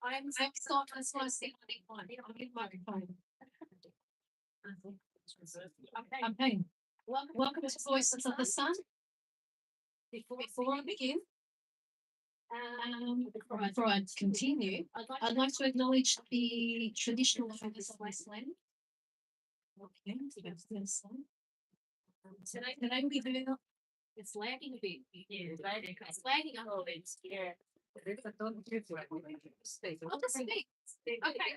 I'm soft as well as the microphone. Okay. Welcome to Voices of the Sun. Before I begin, before I continue, I'd like to acknowledge the traditional owners of this land. Okay, today we do. It's lagging a bit. Yeah, it's lagging a little bit. Yeah. I'll just speak. Okay.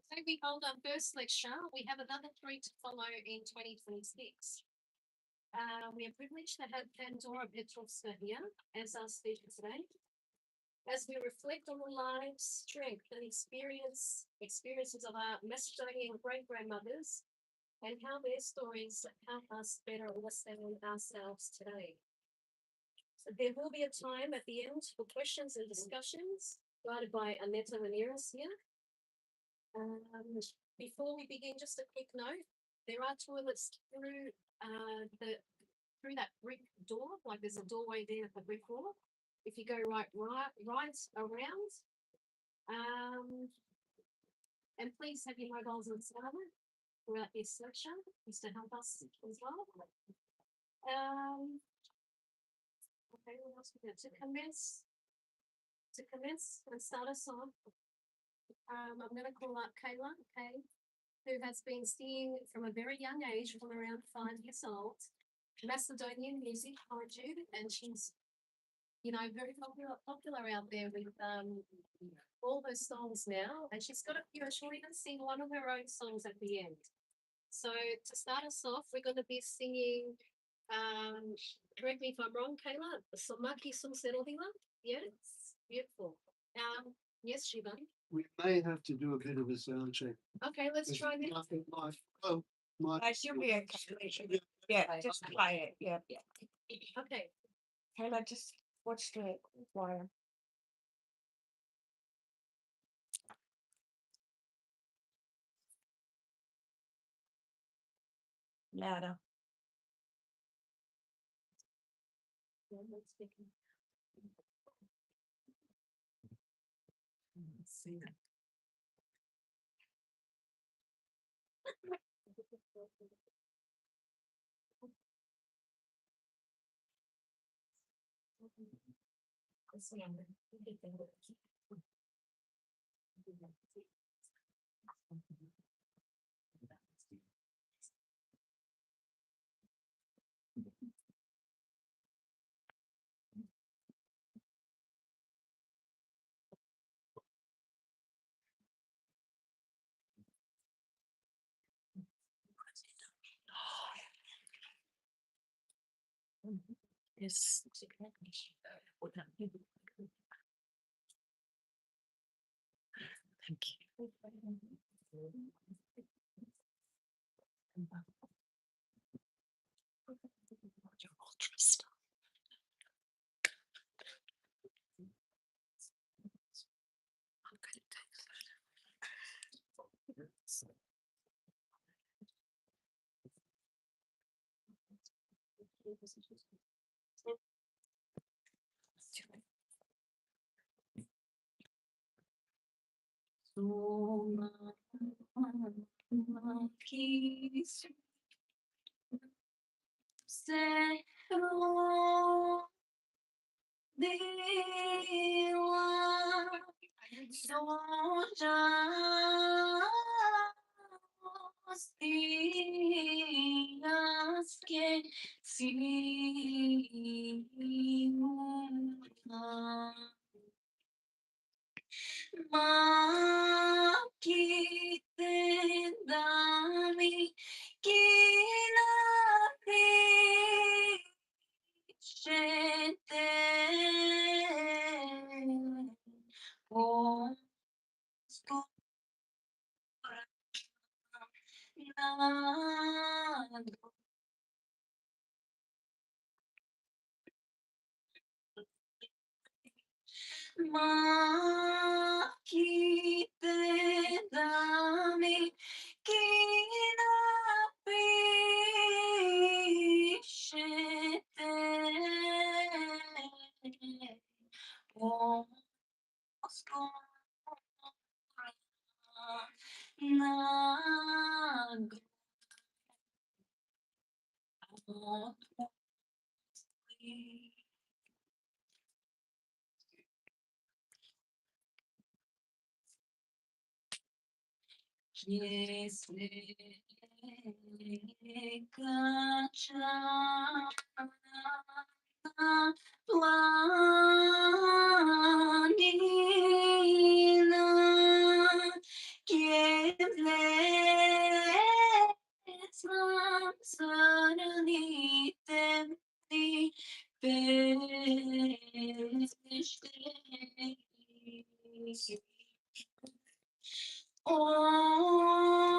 So we hold our first lecture. We have another 3 to follow in 2026. We are privileged to have Pandora Petrovska here as our speaker today. As we reflect on the lives, strength, and experiences of our Macedonian great-grandmothers and how their stories help us better understand ourselves today. So there will be a time at the end for questions and discussions, guided by Annetta Ramirez here. Before we begin, just a quick note: there are toilets through that brick door. Like there's a doorway there at the brick wall. If you go right around, and please have your mobiles on silent throughout this lecture, just to help us as well. Okay, what else we got? To commence and start us off, I'm going to call up Kayla, who has been singing from a very young age, from around 5 years old, Macedonian music, poetry, and she's, very popular out there with all her songs now. And she's got she'll even sing one of her own songs at the end. So to start us off, we're going to be singing, correct me if I'm wrong, Kayla, Somaki Sumserovila. Yes, beautiful. Yes, Shivan. We may have to do a bit of a sound check. Okay, let's try this. I should be okay. Yeah, just play it. Yeah. Okay. Kayla, just watch the wire. Louder. Yeah, let's begin. Let's see that. Yes. Thank you. You're ultra star.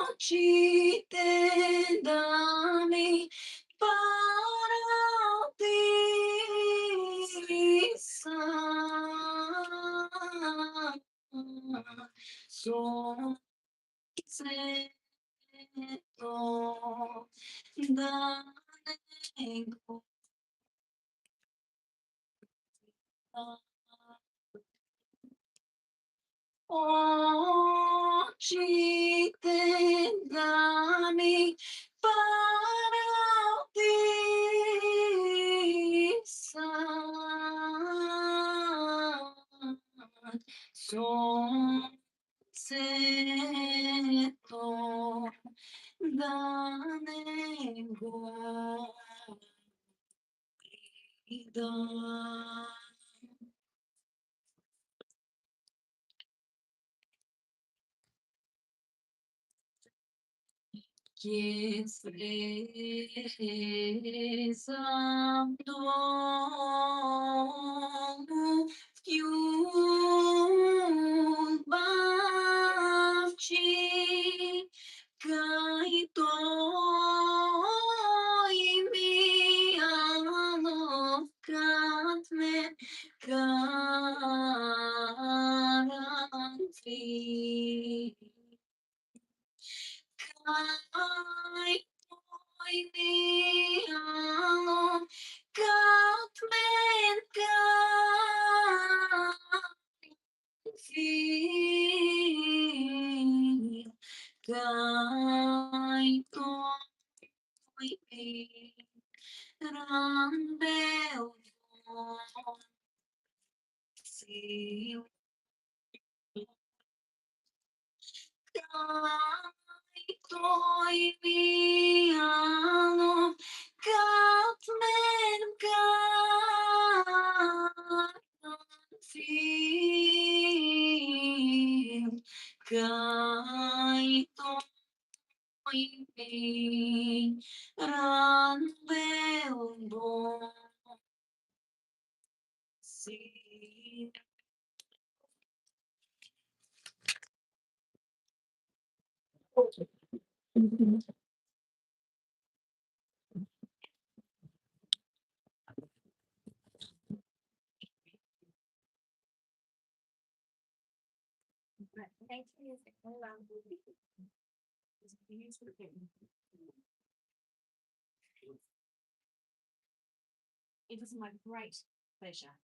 Oči te dami para pisam. Sonceto da nego. Oči te dami para pisam. Sonceto da nego. Que expressam domo que o bate cai toi mi alokatme garanti. Kai toi mi alokatme garanti. Kai toi mi rambel si kai toi mi alokatmen garanti. Kai toi mi rambel si. Right, thank you. It is my great pleasure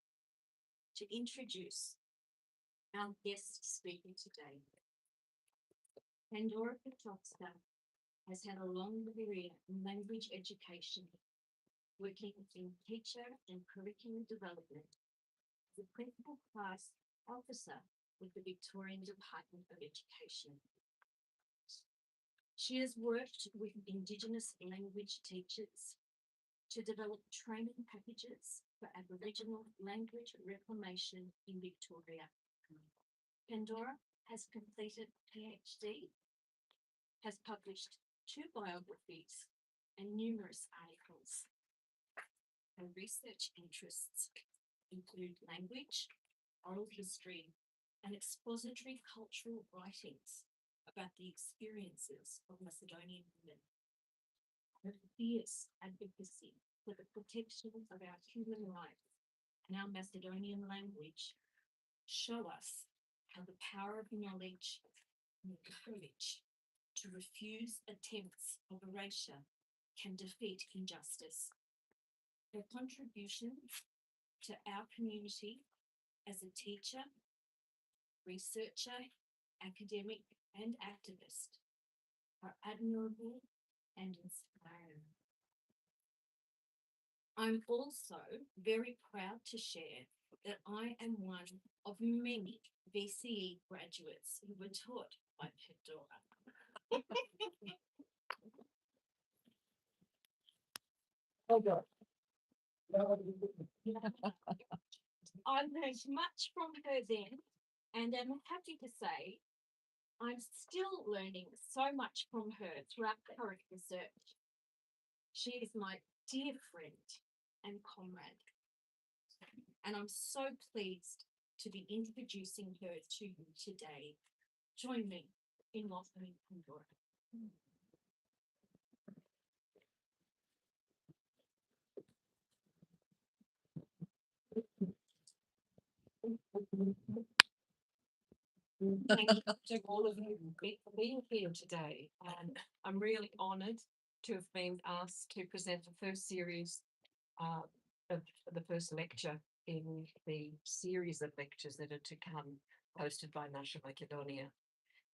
to introduce our guest speaker today. Pandora Petrovska has had a long career in language education, working in teacher and curriculum development as a principal class officer with the Victorian Department of Education. She has worked with Indigenous language teachers to develop training packages for Aboriginal language reclamation in Victoria. Pandora has completed a PhD, has published 2 biographies and numerous articles. Her research interests include language, oral history, and expository cultural writings about the experiences of Macedonian women. Her fierce advocacy for the protection of our human rights and our Macedonian language show us how the power of knowledge and courage to refuse attempts of erasure can defeat injustice. Her contributions to our community as a teacher, researcher, academic, and activist are admirable and inspiring. I'm also very proud to share that I am one of many VCE graduates who were taught by Pandora. I learned much from her then, and am happy to say I'm still learning so much from her throughout current research. She is my dear friend and comrade, and I'm so pleased to be introducing her to you today. Join me in welcoming Pandora. Thank you to all of you for being here today. I'm really honoured to have been asked to present the first series of the first lecture in the series of lectures that are to come, hosted by Nasha Makedonija.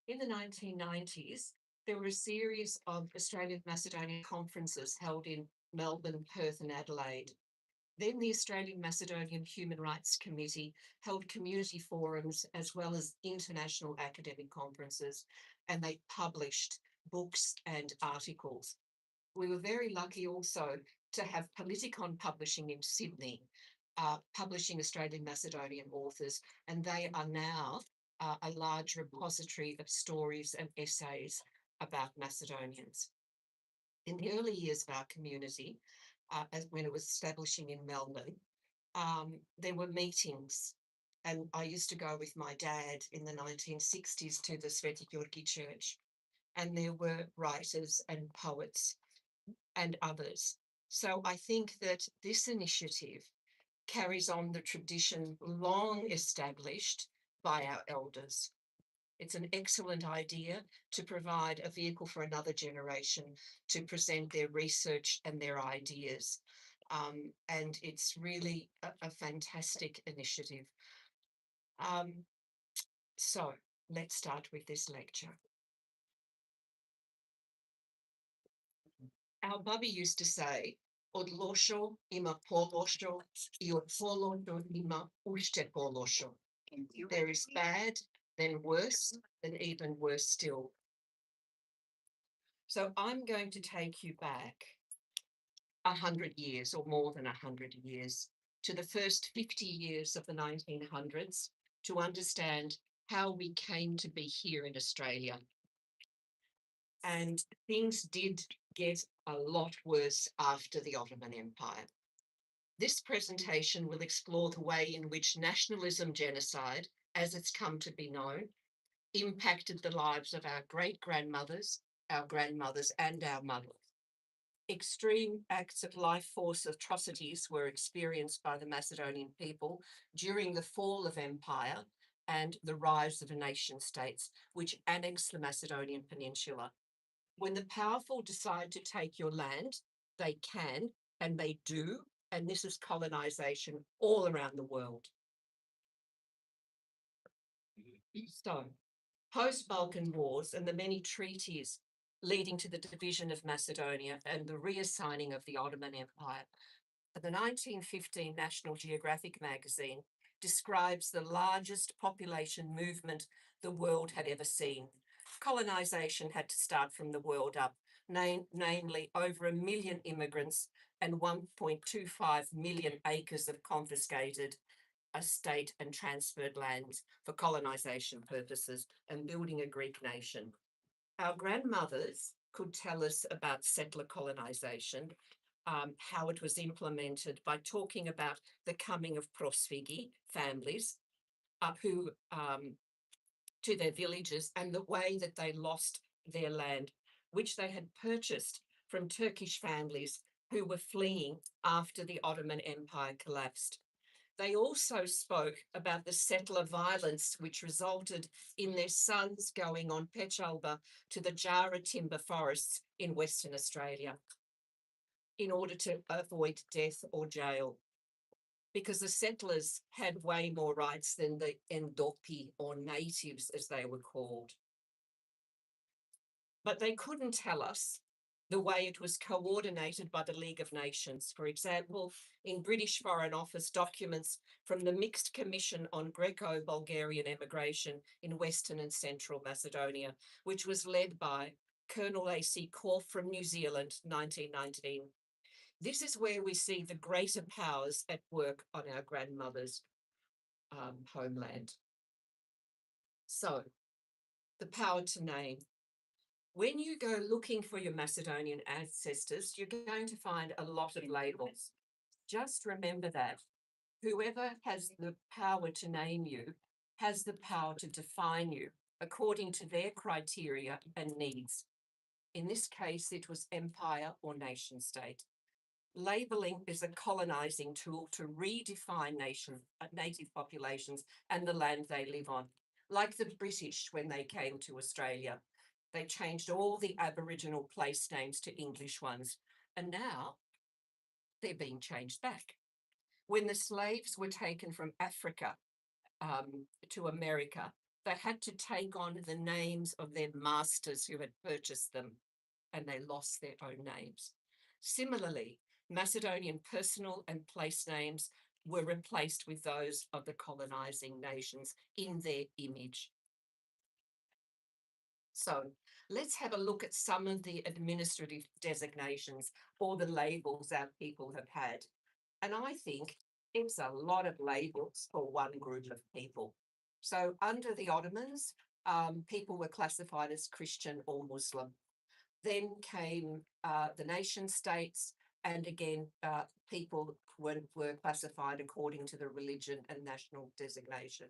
In the 1990s, there were a series of Australian Macedonian conferences held in Melbourne, Perth, and Adelaide. Then the Australian Macedonian Human Rights Committee held community forums as well as international academic conferences, and they published books and articles. We were very lucky also to have Politicon Publishing in Sydney, publishing Australian Macedonian authors, and they are now a large repository of stories and essays about Macedonians. In the early years of our community, when it was establishing in Melbourne, there were meetings, and I used to go with my dad in the 1960s to the Sveti Georgi Church, and there were writers and poets and others. So I think that this initiative carries on the tradition long established by our elders. It's an excellent idea to provide a vehicle for another generation to present their research and their ideas. And it's really a fantastic initiative. So let's start with this lecture. Our Bubby used to say, od lošo ima pološo I od pološo ima ušte pološo. There is bad, then worse, then even worse still. So I'm going to take you back 100 years or more than 100 years to the first 50 years of the 1900s to understand how we came to be here in Australia. And things did get a lot worse after the Ottoman Empire. This presentation will explore the way in which nationalism genocide, as it's come to be known, impacted the lives of our great-grandmothers, our grandmothers, and our mothers. Extreme acts of life force atrocities were experienced by the Macedonian people during the fall of empire and the rise of nation states, which annexed the Macedonian peninsula. When the powerful decide to take your land, they can and they do, and this is colonization all around the world. So, post-Balkan Wars and the many treaties leading to the division of Macedonia and the reassigning of the Ottoman Empire, the 1915 National Geographic magazine describes the largest population movement the world had ever seen. Colonization had to start from the world up, namely over 1 million immigrants and 1.25 million acres of confiscated estate and transferred lands for colonization purposes and building a Greek nation. Our grandmothers could tell us about settler colonization, how it was implemented by talking about the coming of prosvigi families who to their villages and the way that they lost their land, which they had purchased from Turkish families who were fleeing after the Ottoman Empire collapsed. They also spoke about the settler violence which resulted in their sons going on Pechalba to the Jara timber forests in Western Australia in order to avoid death or jail. because the settlers had way more rights than the Endopi, or natives as they were called. But they couldn't tell us the way it was coordinated by the League of Nations. For example, in British Foreign Office documents from the Mixed Commission on Greco-Bulgarian Immigration in Western and Central Macedonia, which was led by Colonel A.C. Corf from New Zealand, 1919. This is where we see the greater powers at work on our grandmother's homeland. So, the power to name. When you go looking for your Macedonian ancestors, you're going to find a lot of labels. Just remember that whoever has the power to name you has the power to define you according to their criteria and needs. In this case, it was empire or nation state. Labeling is a colonizing tool to redefine native populations and the land they live on. Like the British when they came to Australia, they changed all the Aboriginal place names to English ones, and now they're being changed back. When the slaves were taken from Africa to America, they had to take on the names of their masters who had purchased them, and they lost their own names. Similarly, Macedonian personal and place names were replaced with those of the colonizing nations in their image. So let's have a look at some of the administrative designations or the labels our people have had. And I think it's a lot of labels for one group of people. So under the Ottomans, people were classified as Christian or Muslim. Then came the nation states, and again, people were classified according to the religion and national designation.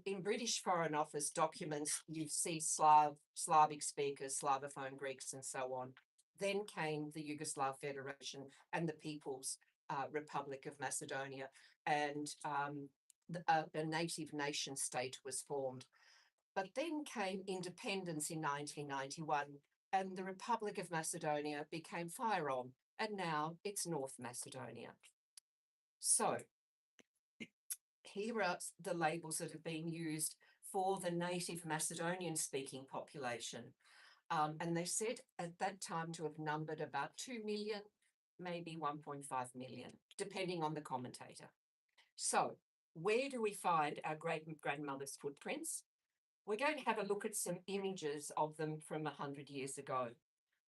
In British Foreign Office documents, you see Slavic speakers, Slavophone Greeks, and so on. Then came the Yugoslav Federation and the People's Republic of Macedonia, and a native nation state was formed. But then came independence in 1991, and the Republic of Macedonia became FYROM, and now it's North Macedonia. So here are the labels that have been used for the native Macedonian speaking population. And they said at that time to have numbered about 2 million, maybe 1.5 million, depending on the commentator. So where do we find our great-grandmother's footprints? We're going to have a look at some images of them from 100 years ago.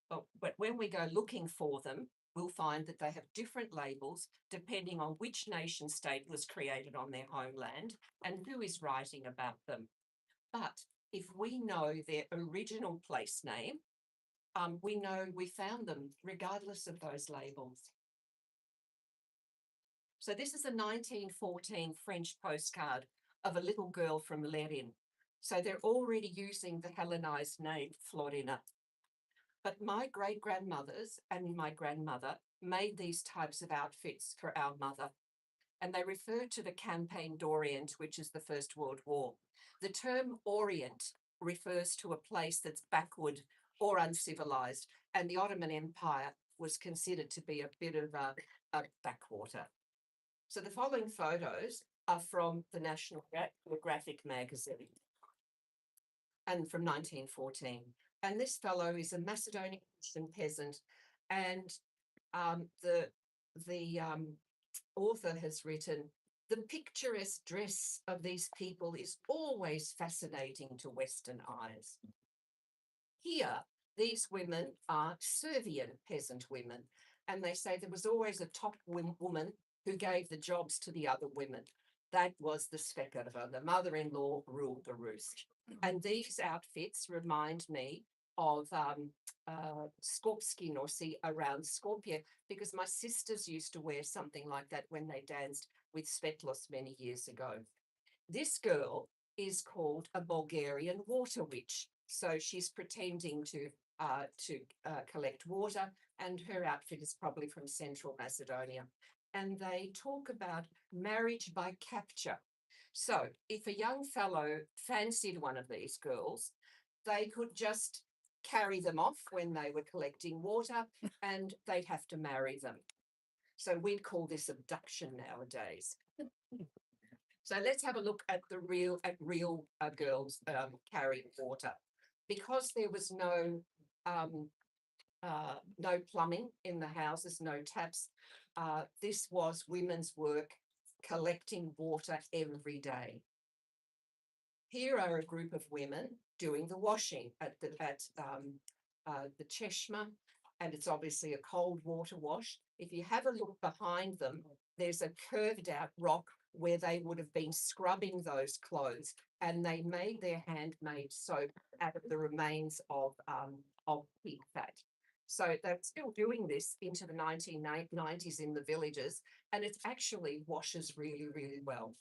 But when we go looking for them, we'll find that they have different labels depending on which nation state was created on their homeland and who is writing about them. But if we know their original place name, we know we found them regardless of those labels. So this is a 1914 French postcard of a little girl from Lerin. So they're already using the Hellenized name Florina. But my great-grandmothers and my grandmother made these types of outfits for our mother, and they refer to the campaign d'Orient, which is the First World War. The term Orient refers to a place that's backward or uncivilized, and the Ottoman Empire was considered to be a bit of a backwater. So the following photos are from the National Geographic magazine and from 1914. And this fellow is a Macedonian Christian peasant, and the author has written, the picturesque dress of these people is always fascinating to Western eyes. Here, these women are Servian peasant women, and they say there was always a top woman who gave the jobs to the other women. That was the Svekarva, the mother-in-law ruled the roost. And these outfits remind me of Skorpski Nosi around Skopje, because my sisters used to wear something like that when they danced with Svetlos many years ago. This girl is called a Bulgarian water witch. So she's pretending to collect water, and her outfit is probably from Central Macedonia. And they talk about marriage by capture. So if a young fellow fancied one of these girls, they could just carry them off when they were collecting water, and they'd have to marry them. So we'd call this abduction nowadays. So let's have a look at the real girls carrying water. Because there was no plumbing in the houses, no taps. This was women's work collecting water every day. Here are a group of women doing the washing at the Cheshma, and it's obviously a cold water wash. If you have a look behind them, there's a curved out rock where they would have been scrubbing those clothes, and they made their handmade soap out of the remains of pig fat. So they're still doing this into the 1990s in the villages, and it actually washes really, really well.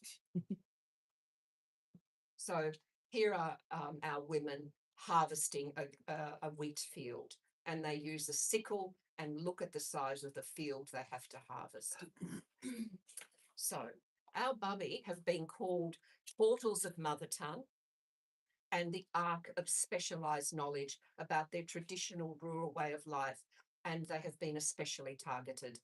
So here are our women harvesting a wheat field, and they use a sickle and look at the size of the field they have to harvest. So our bubby have been called portals of mother tongue and the ark of specialised knowledge about their traditional rural way of life, and they have been especially targeted.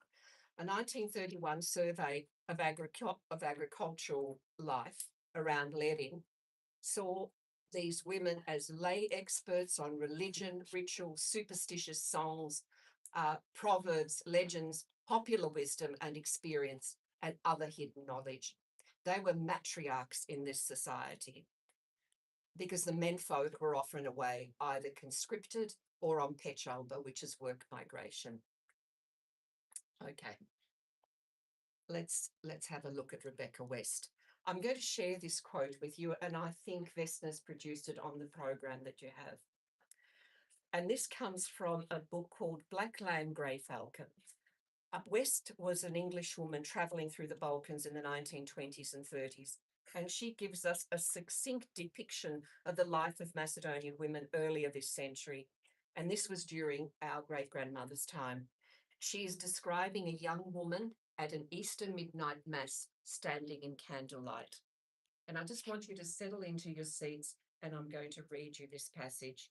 A 1931 survey of agricultural life around Leding saw these women as lay experts on religion, ritual, superstitious songs, proverbs, legends, popular wisdom and experience, and other hidden knowledge. They were matriarchs in this society because the menfolk were often away, either conscripted or on Pechalba, which is work migration. Okay, let's have a look at Rebecca West. I'm going to share this quote with you, and I think Vesna's produced it on the program that you have. And this comes from a book called Black Lamb, Grey Falcon. West was an English woman travelling through the Balkans in the 1920s and 30s, and she gives us a succinct depiction of the life of Macedonian women earlier this century, and this was during our great-grandmother's time. She is describing a young woman at an Easter midnight mass standing in candlelight. And I just want you to settle into your seats, and I'm going to read you this passage.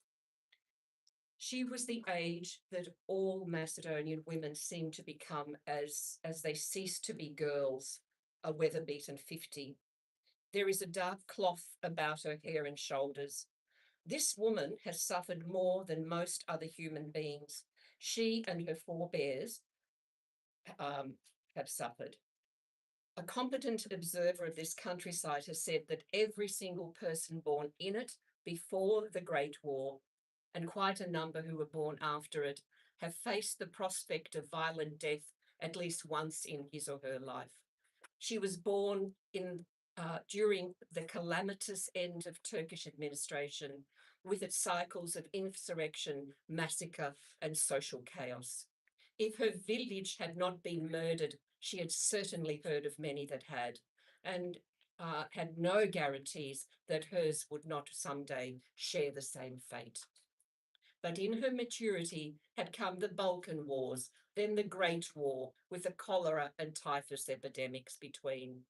She was the age that all Macedonian women seem to become as they cease to be girls, a weather-beaten 50. There is a dark cloth about her hair and shoulders. This woman has suffered more than most other human beings. She and her forebears have suffered. A competent observer of this countryside has said that every single person born in it before the Great War, and quite a number who were born after it, have faced the prospect of violent death at least once in his or her life. She was born during the calamitous end of Turkish administration, with its cycles of insurrection, massacre, and social chaos. If her village had not been murdered, she had certainly heard of many that had, and had no guarantees that hers would not someday share the same fate. But in her maturity had come the Balkan Wars, then the Great War, with the cholera and typhus epidemics between,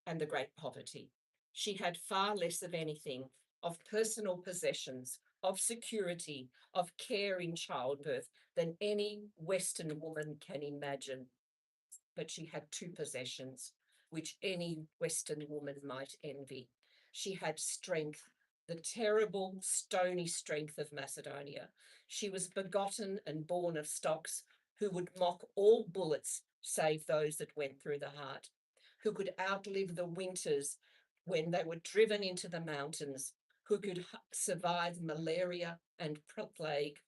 and the great poverty. She had far less of anything, of personal possessions, of security, of care in childbirth than any Western woman can imagine. But she had two possessions, which any Western woman might envy. She had strength, the terrible, stony strength of Macedonia. She was begotten and born of stocks who would mock all bullets save those that went through the heart, who could outlive the winters when they were driven into the mountains, who could survive malaria and plague,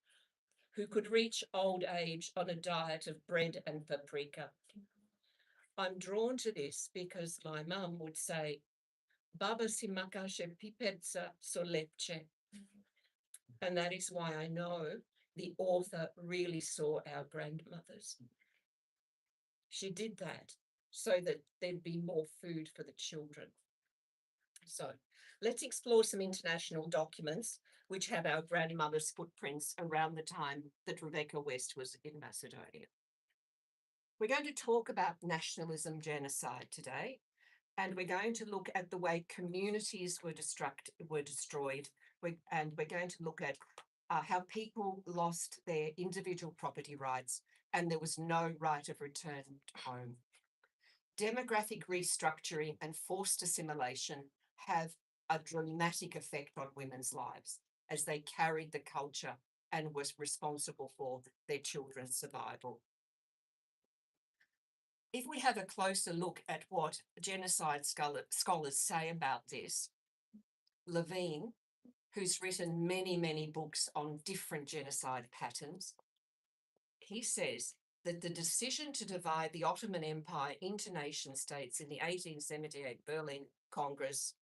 who could reach old age on a diet of bread and paprika. I'm drawn to this because my mum would say, Baba si makashe piperza solepce. And that is why I know the author really saw our grandmothers. She did that so that there'd be more food for the children. So let's explore some international documents which have our grandmother's footprints around the time that Rebecca West was in Macedonia. We're going to talk about nationalism genocide today, and we're going to look at the way communities were destroyed, and we're going to look at how people lost their individual property rights and there was no right of return home. Demographic restructuring and forced assimilation have a dramatic effect on women's lives as they carried the culture and was responsible for their children's survival. If we have a closer look at what genocide scholars say about this, Levine, who's written many, many books on different genocide patterns, he says that the decision to divide the Ottoman Empire into nation states in the 1878 Berlin Congress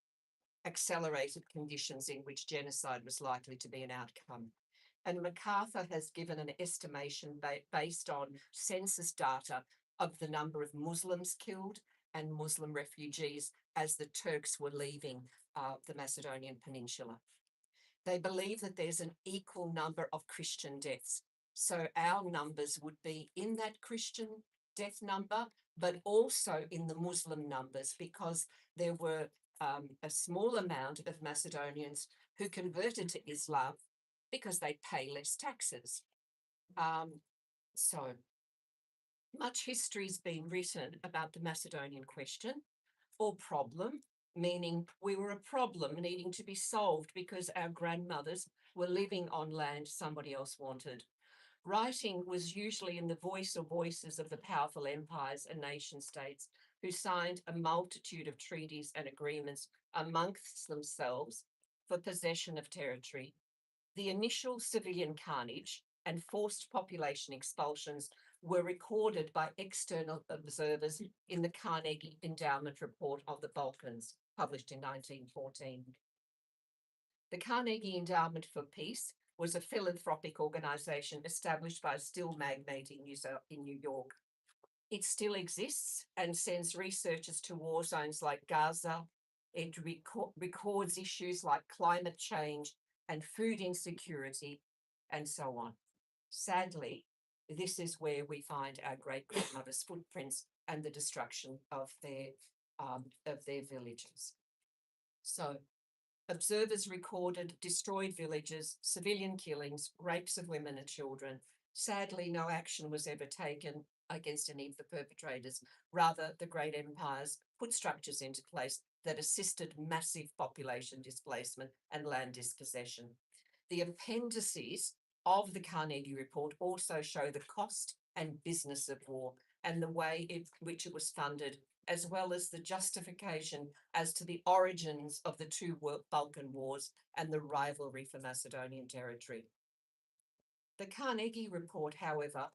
accelerated conditions in which genocide was likely to be an outcome. And MacArthur has given an estimation based on census data of the number of Muslims killed and Muslim refugees as the Turks were leaving the Macedonian Peninsula. They believe that there's an equal number of Christian deaths. So our numbers would be in that Christian death number, but also in the Muslim numbers, because there were a small amount of Macedonians who converted to Islam because they pay less taxes. So much history's been written about the Macedonian question or problem, meaning we were a problem needing to be solved because our grandmothers were living on land somebody else wanted. Writing was usually in the voice or voices of the powerful empires and nation states who signed a multitude of treaties and agreements amongst themselves for possession of territory. The initial civilian carnage and forced population expulsions were recorded by external observers in the Carnegie Endowment Report of the Balkans, published in 1914. The Carnegie Endowment for Peace was a philanthropic organization established by a steel magnate in New York. It still exists and sends researchers to war zones like Gaza. It records issues like climate change and food insecurity, and so on. Sadly, this is where we find our great-grandmother's footprints and the destruction of their villages. So, observers recorded destroyed villages, civilian killings, rapes of women and children. Sadly, no action was ever taken against any of the perpetrators. Rather, the great empires put structures into place that assisted massive population displacement and land dispossession. The appendices of the Carnegie Report also show the cost and business of war and the way in which it was funded, as well as the justification as to the origins of the two Balkan wars and the rivalry for Macedonian territory. The Carnegie Report, however,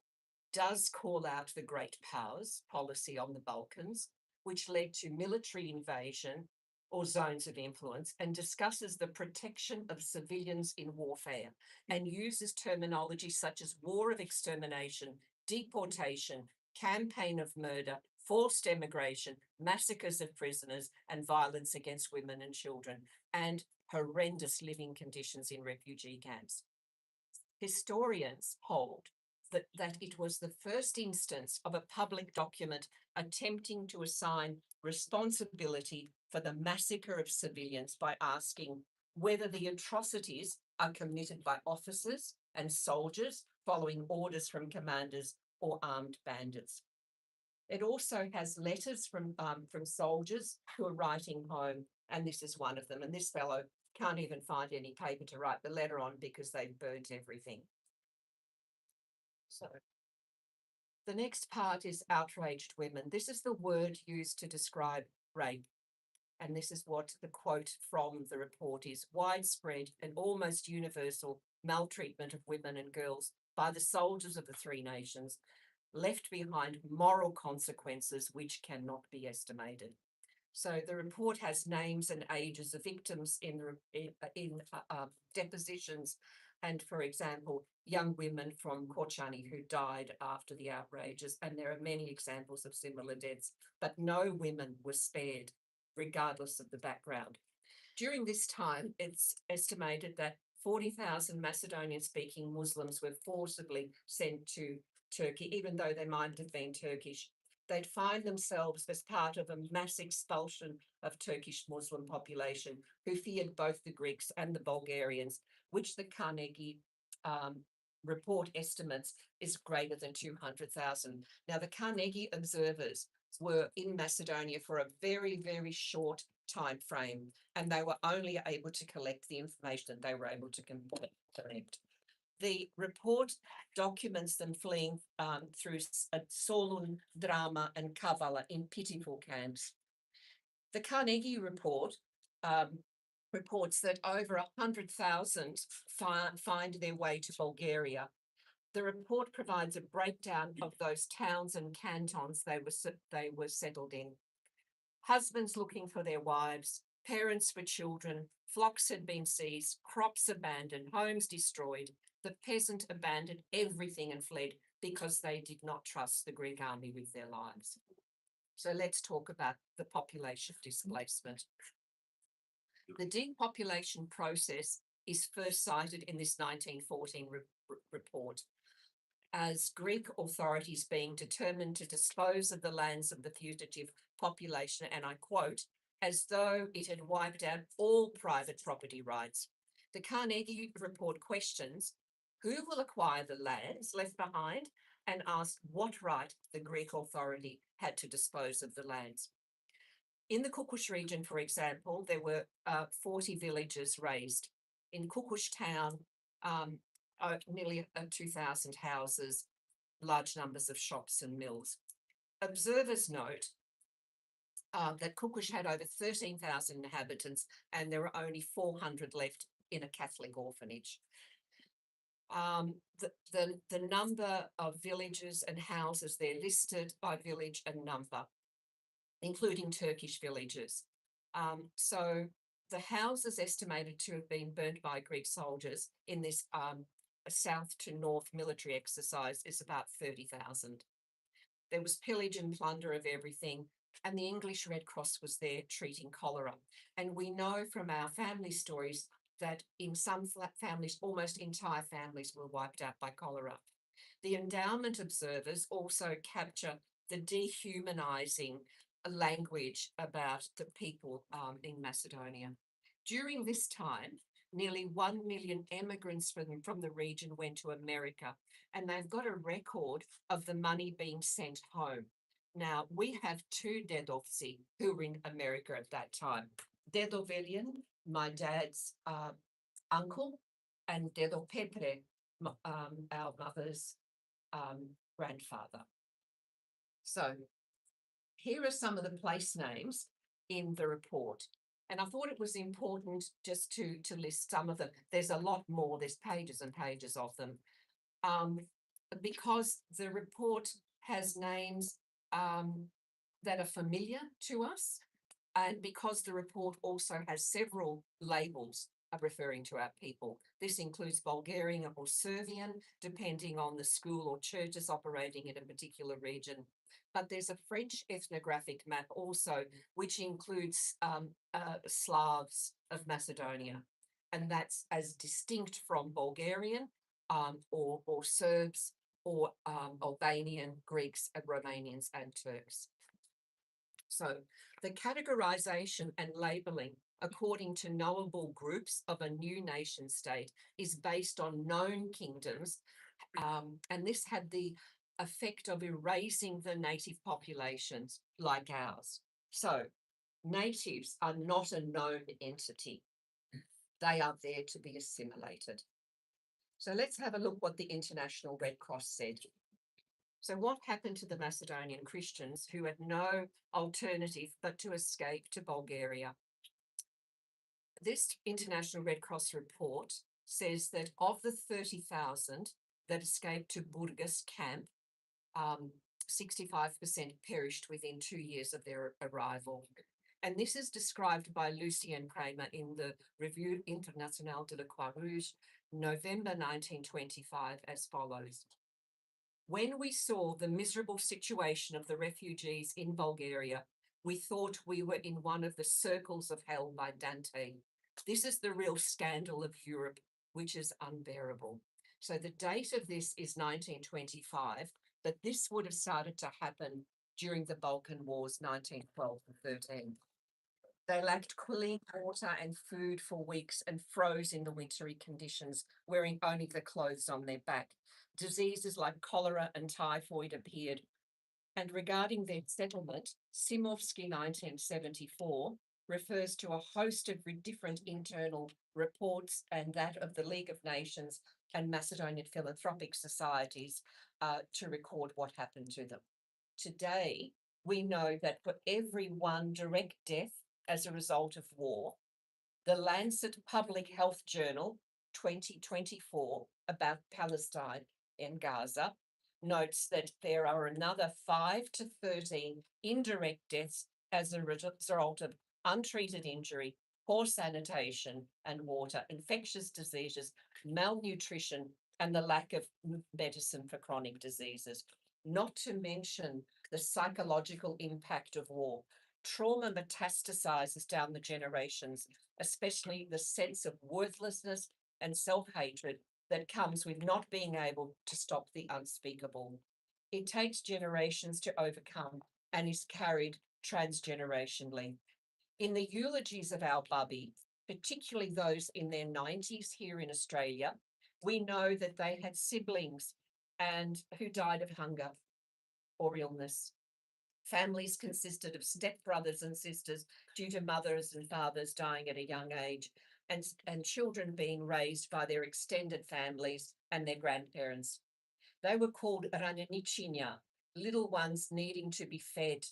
does call out the great powers policy on the Balkans, which led to military invasion or zones of influence, and discusses the protection of civilians in warfare and uses terminology such as war of extermination, deportation, campaign of murder, forced emigration, massacres of prisoners, and violence against women and children, and horrendous living conditions in refugee camps. Historians hold that it was the first instance of a public document attempting to assign responsibility for the massacre of civilians by asking whether the atrocities are committed by officers and soldiers following orders from commanders or armed bandits. It also has letters from soldiers who are writing home, and this is one of them. And this fellow can't even find any paper to write the letter on because they've burnt everything. So the next part is outraged women. This is the word used to describe rape. And this is what the quote from the report is: widespread and almost universal maltreatment of women and girls by the soldiers of the three nations left behind moral consequences which cannot be estimated. So the report has names and ages of victims in depositions, and, for example, young women from Korčani who died after the outrages, and there are many examples of similar deaths, but no women were spared, regardless of the background. During this time, it's estimated that 40,000 Macedonian-speaking Muslims were forcibly sent to Turkey, even though they might have been Turkish. They'd find themselves as part of a mass expulsion of Turkish Muslim population who feared both the Greeks and the Bulgarians, which the Carnegie report estimates is greater than 200,000. Now, the Carnegie observers were in Macedonia for a very, very short time frame, and they were only able to collect the information that they were able to collect. The report documents them fleeing through Solun, Drama, and Kavala in pitiful camps. The Carnegie report reports that over 100,000 find their way to Bulgaria. The report provides a breakdown of those towns and cantons they were settled in. Husbands looking for their wives, parents for children, flocks had been seized, crops abandoned, homes destroyed. The peasant abandoned everything and fled because they did not trust the Greek army with their lives. So let's talk about the population displacement. The depopulation process is first cited in this 1914 report as Greek authorities being determined to dispose of the lands of the fugitive population, and I quote, as though it had wiped out all private property rights. The Carnegie report questions who will acquire the lands left behind and asks what right the Greek authority had to dispose of the lands. In the Kukush region, for example, there were 40 villages raised. In Kukush town, nearly 2,000 houses, large numbers of shops and mills. Observers note that Kukush had over 13,000 inhabitants and there were only 400 left in a Catholic orphanage. The number of villages and houses there listed by village and number, including Turkish villages. So the houses estimated to have been burnt by Greek soldiers in this south to north military exercise is about 30,000. There was pillage and plunder of everything, and the English Red Cross was there treating cholera. And we know from our family stories that in some families, almost entire families were wiped out by cholera. The endowment observers also capture the dehumanizing language about the people in Macedonia. During this time, nearly 1 million immigrants from the region went to America, and they've got a record of the money being sent home. Now, we have two Dedovci who were in America at that time. Dedo Veljan, my dad's uncle, and Dedo Petre, our mother's grandfather. So here are some of the place names in the report. And I thought it was important just to list some of them. There's a lot more, there's pages and pages of them. Because the report has names that are familiar to us, and because the report also has several labels referring to our people. This includes Bulgarian or Serbian, depending on the school or churches operating in a particular region. But there's a French ethnographic map also, which includes Slavs of Macedonia. And that's as distinct from Bulgarian or Serbs or Albanian, Greeks and Romanians and Turks. So the categorization and labeling according to knowable groups of a new nation state is based on known kingdoms. And this had the effect of erasing the native populations like ours. So natives are not a known entity. They are there to be assimilated. So let's have a look what the International Red Cross said. So what happened to the Macedonian Christians who had no alternative but to escape to Bulgaria? This International Red Cross report says that of the 30,000 that escaped to Burgas camp, 65% perished within 2 years of their arrival. And this is described by Lucien Kramer in the Revue Internationale de la Croix-Rouge, November 1925, as follows. When we saw the miserable situation of the refugees in Bulgaria, we thought we were in one of the circles of hell by Dante. This is the real scandal of Europe, which is unbearable. So the date of this is 1925, but this would have started to happen during the Balkan Wars, 1912 to 13. They lacked clean water and food for weeks and froze in the wintry conditions, wearing only the clothes on their back. Diseases like cholera and typhoid appeared. And regarding their settlement, Simovsky 1974 refers to a host of different internal reports and that of the League of Nations and Macedonian philanthropic societies to record what happened to them. Today, we know that for every one direct death as a result of war, the Lancet Public Health Journal 2024 about Palestine and Gaza notes that there are another 5 to 13 indirect deaths as a result of untreated injury, poor sanitation and water, infectious diseases, malnutrition, and the lack of medicine for chronic diseases, not to mention the psychological impact of war. Trauma metastasizes down the generations, especially the sense of worthlessness and self-hatred that comes with not being able to stop the unspeakable. It takes generations to overcome and is carried transgenerationally. In the eulogies of our Bubby, particularly those in their 90s here in Australia, we know that they had siblings and who died of hunger or illness. Families consisted of stepbrothers and sisters due to mothers and fathers dying at a young age, and children being raised by their extended families and their grandparents. They were called ranjaničinya, little ones needing to be fed.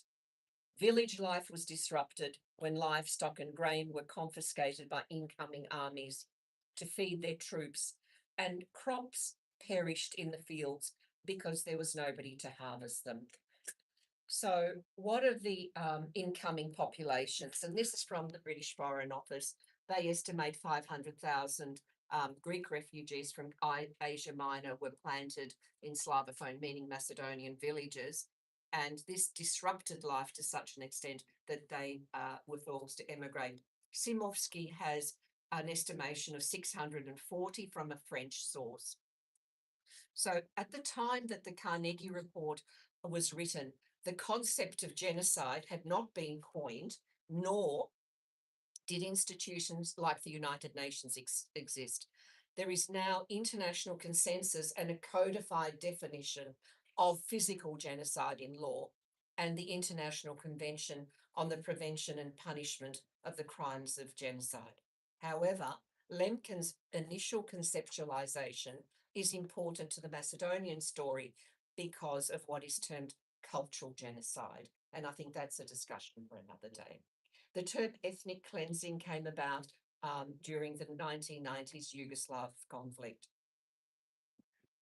Village life was disrupted when livestock and grain were confiscated by incoming armies to feed their troops, and crops perished in the fields because there was nobody to harvest them. So what are the incoming populations? And this is from the British Foreign Office. They estimate 500,000 Greek refugees from Asia Minor were planted in Slavophone, meaning Macedonian villages. And this disrupted life to such an extent that they were forced to emigrate. Simovsky has an estimation of 640 from a French source. So at the time that the Carnegie Report was written, the concept of genocide had not been coined, nor did institutions like the United Nations exist. There is now international consensus and a codified definition of physical genocide in law and the International Convention on the Prevention and Punishment of the Crimes of Genocide. However, Lemkin's initial conceptualization is important to the Macedonian story because of what is termed cultural genocide. And I think that's a discussion for another day. The term ethnic cleansing came about during the 1990s Yugoslav conflict.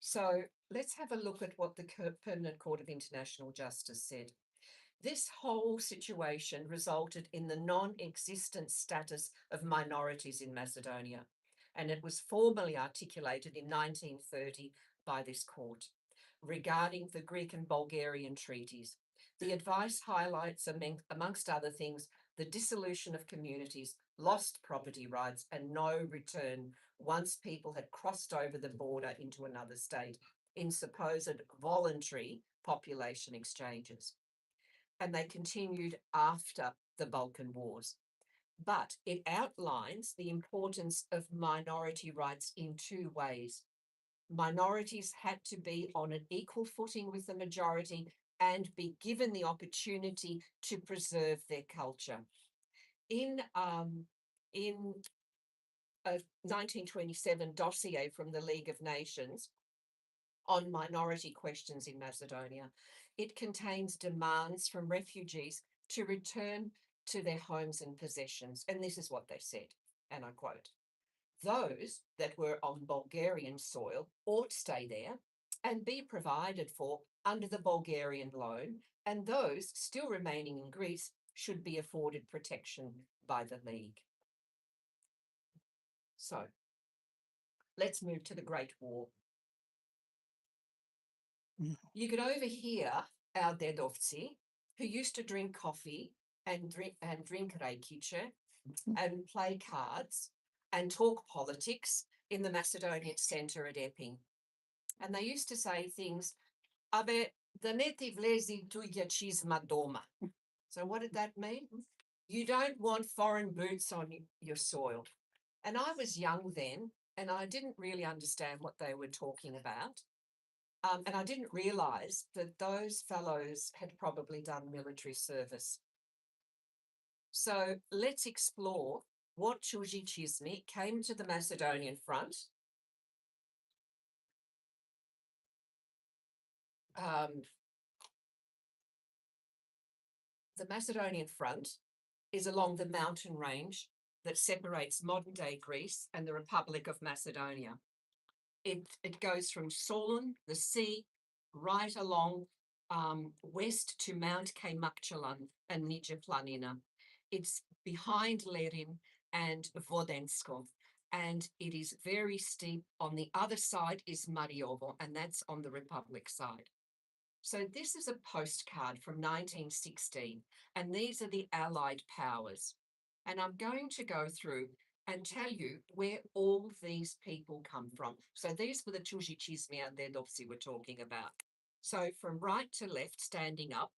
So let's have a look at what the Permanent Court of International Justice said. This whole situation resulted in the non-existent status of minorities in Macedonia, and it was formally articulated in 1930 by this court. Regarding the Greek and Bulgarian treaties, the advice highlights, amongst other things, the dissolution of communities, lost property rights, and no return once people had crossed over the border into another state in supposed voluntary population exchanges. And they continued after the Balkan Wars. But it outlines the importance of minority rights in two ways. Minorities had to be on an equal footing with the majority and be given the opportunity to preserve their culture. In a 1927 dossier from the League of Nations on minority questions in Macedonia, it contains demands from refugees to return to their homes and possessions. And this is what they said, and I quote, "Those that were on Bulgarian soil ought stay there and be provided for under the Bulgarian loan, and those still remaining in Greece should be afforded protection by the League." So let's move to the Great War. You could overhear our dedovci, who used to drink coffee and drink reikice and play cards and talk politics in the Macedonian Centre at Epping. And they used to say things, "Abe, da ne ti vlezi tuja čizma doma." So what did that mean? You don't want foreign boots on your soil. And I was young then, and I didn't really understand what they were talking about. And I didn't realise that those fellows had probably done military service. So let's explore what Chuji Chismi came to the Macedonian front. The Macedonian front is along the mountain range that separates modern-day Greece and the Republic of Macedonia. It goes from Solun, the sea, right along west to Mount Kaymakchalan and Nija Planina. It's behind Lerin and Vodensko, and it is very steep. On the other side is Mariovo, and that's on the Republic side. So this is a postcard from 1916, and these are the Allied powers. And I'm going to go through and tell you where all these people come from. So these were the Chuzichismi and Dedovci we're talking about. So from right to left, standing up,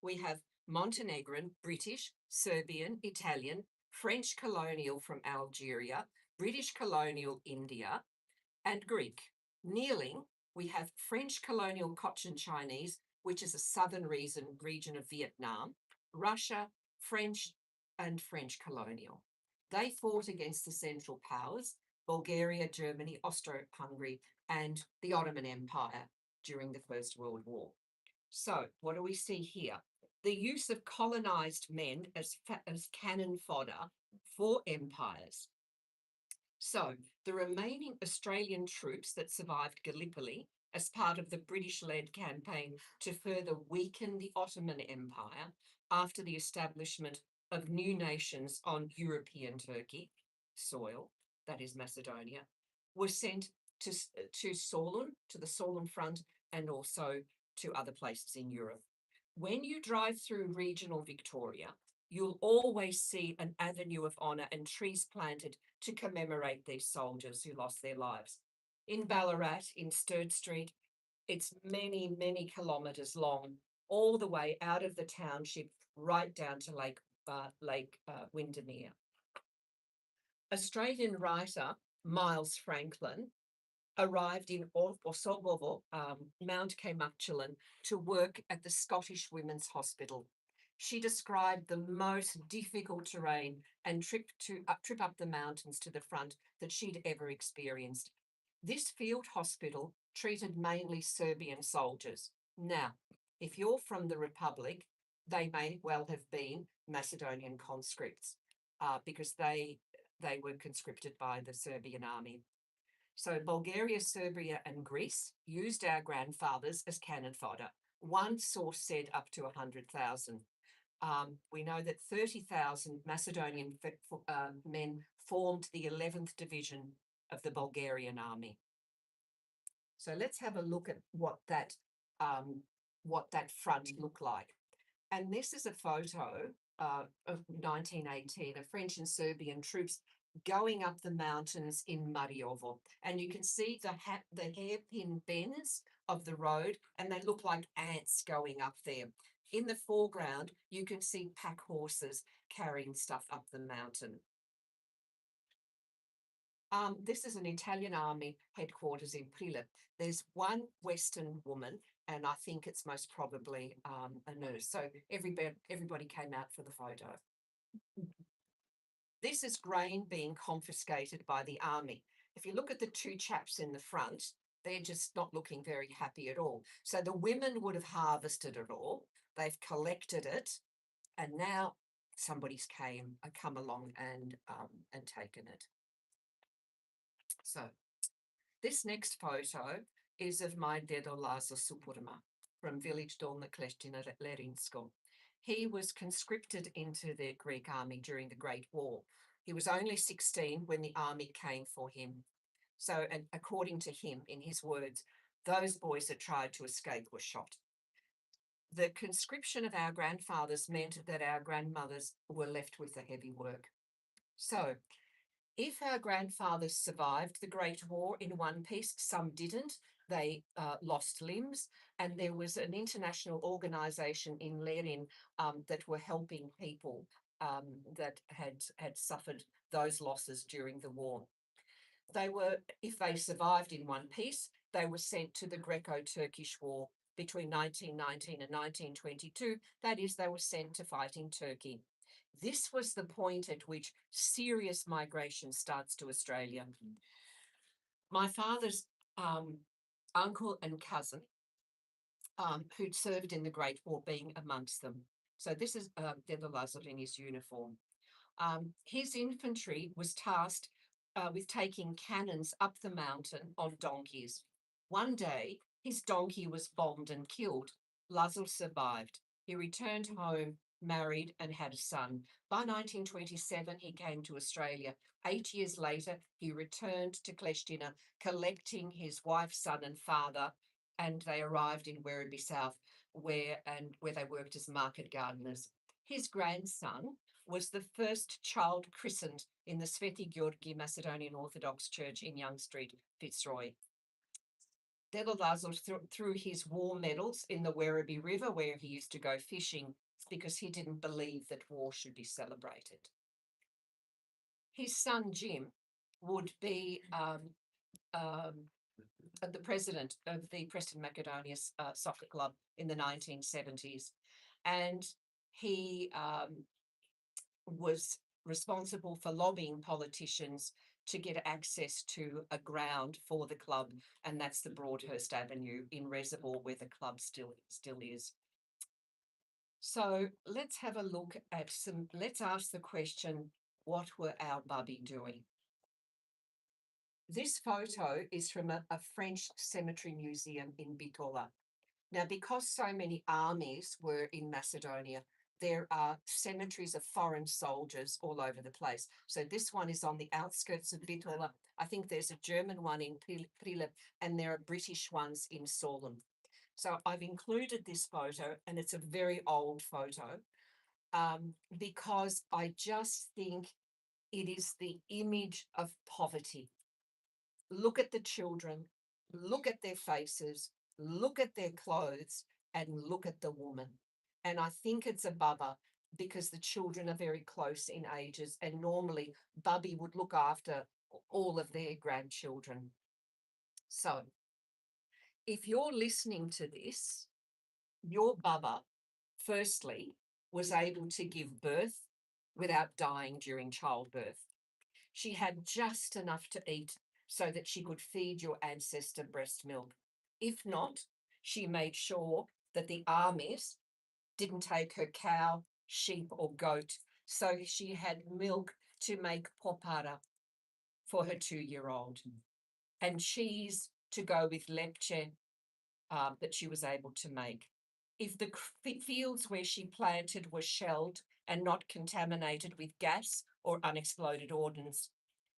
we have Montenegrin, British, Serbian, Italian, French colonial from Algeria, British colonial India, and Greek. Kneeling, we have French colonial Cochin Chinese, which is a southern region of Vietnam, Russia, French, and French colonial. They fought against the Central Powers, Bulgaria, Germany, Austro-Hungary, and the Ottoman Empire during the First World War. So what do we see here? The use of colonized men as cannon fodder for empires. So the remaining Australian troops that survived Gallipoli as part of the British-led campaign to further weaken the Ottoman Empire after the establishment of new nations on European Turkey soil, that is Macedonia, were sent to Solun, to the Solun front, and also to other places in Europe. When you drive through regional Victoria, you'll always see an avenue of honour and trees planted to commemorate these soldiers who lost their lives. In Ballarat, in Sturt Street, it's many, many kilometres long, all the way out of the township right down to Lake Windermere. Australian writer Miles Franklin arrived in Osobovo, Mount Kaymakchalan, to work at the Scottish Women's Hospital. She described the most difficult terrain and trip up the mountains to the front that she'd ever experienced. This field hospital treated mainly Serbian soldiers. Now, if you're from the Republic, they may well have been Macedonian conscripts because they were conscripted by the Serbian army. So Bulgaria, Serbia, and Greece used our grandfathers as cannon fodder. One source said up to 100,000. We know that 30,000 Macedonian men formed the 11th Division of the Bulgarian army. So let's have a look at what that front looked like. And this is a photo of 1918 of French and Serbian troops going up the mountains in Mariovo. And you can see the hairpin bends of the road, and they look like ants going up there. In the foreground, you can see pack horses carrying stuff up the mountain. This is an Italian army headquarters in Prilep. There's one Western woman, and I think it's most probably a nurse. So everybody came out for the photo. This is grain being confiscated by the army. If you look at the two chaps in the front, they're just not looking very happy at all. So the women would have harvested it all. They've collected it, and now somebody's come along and taken it. So this next photo is of my dedo Lazo Supurma from village Dolna Kleština Lerinsko. He was conscripted into the Greek army during the Great War. He was only 16 when the army came for him. So, and according to him, in his words, those boys that tried to escape were shot. The conscription of our grandfathers meant that our grandmothers were left with the heavy work. So if our grandfathers survived the Great War in one piece, some didn't. They lost limbs, and there was an international organisation in Lenin that were helping people that had suffered those losses during the war. They were, if they survived in one piece, they were sent to the Greco-Turkish War between 1919 and 1922. That is, they were sent to fight in Turkey. This was the point at which serious migration starts to Australia. My father's uncle and cousin, who'd served in the Great War, being amongst them. So this is Deda Lazar in his uniform. His infantry was tasked with taking cannons up the mountain on donkeys. One day, his donkey was bombed and killed. Lazar survived. He returned home, married, and had a son. By 1927, he came to Australia. 8 years later, he returned to Kleshtina, collecting his wife, son, and father, and they arrived in Werribee South, where they worked as market gardeners. His grandson was the first child christened in the Sveti Georgi Macedonian Orthodox Church in Young Street, Fitzroy. Deda Lazar threw his war medals in the Werribee River, where he used to go fishing, because he didn't believe that war should be celebrated. His son, Jim, would be the president of the Preston Macedonia Soccer Club in the 1970s. And he was responsible for lobbying politicians to get access to a ground for the club, and that's the Broadhurst Avenue in Reservoir, where the club still is. So let's have a look at let's ask the question, what were our bubby doing? This photo is from a French cemetery museum in Bitola. Now, because so many armies were in Macedonia, there are cemeteries of foreign soldiers all over the place. So this one is on the outskirts of Bitola. I think there's a German one in Prilep, and there are British ones in Solent. So I've included this photo, and it's a very old photo, because I just think it is the image of poverty. Look at the children, look at their faces, look at their clothes, and look at the woman. And I think it's a bubba because the children are very close in ages, and normally bubby would look after all of their grandchildren. So if you're listening to this, your bubba, firstly, was able to give birth without dying during childbirth. She had just enough to eat so that she could feed your ancestor breast milk. If not, she made sure that the armies didn't take her cow, sheep, or goat, so she had milk to make popara for her 2-year-old, and cheese to go with lepche that she was able to make. If the fields where she planted were shelled and not contaminated with gas or unexploded ordnance,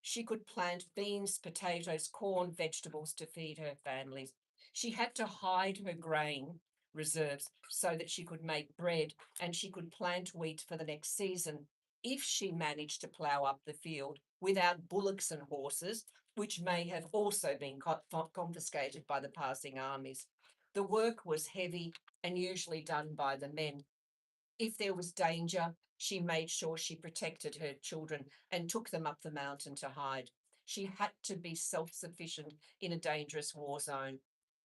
she could plant beans, potatoes, corn, vegetables to feed her families. She had to hide her grain reserves so that she could make bread, and she could plant wheat for the next season if she managed to plough up the field without bullocks and horses, which may have also been confiscated by the passing armies. The work was heavy and usually done by the men. If there was danger, she made sure she protected her children and took them up the mountain to hide. She had to be self-sufficient in a dangerous war zone.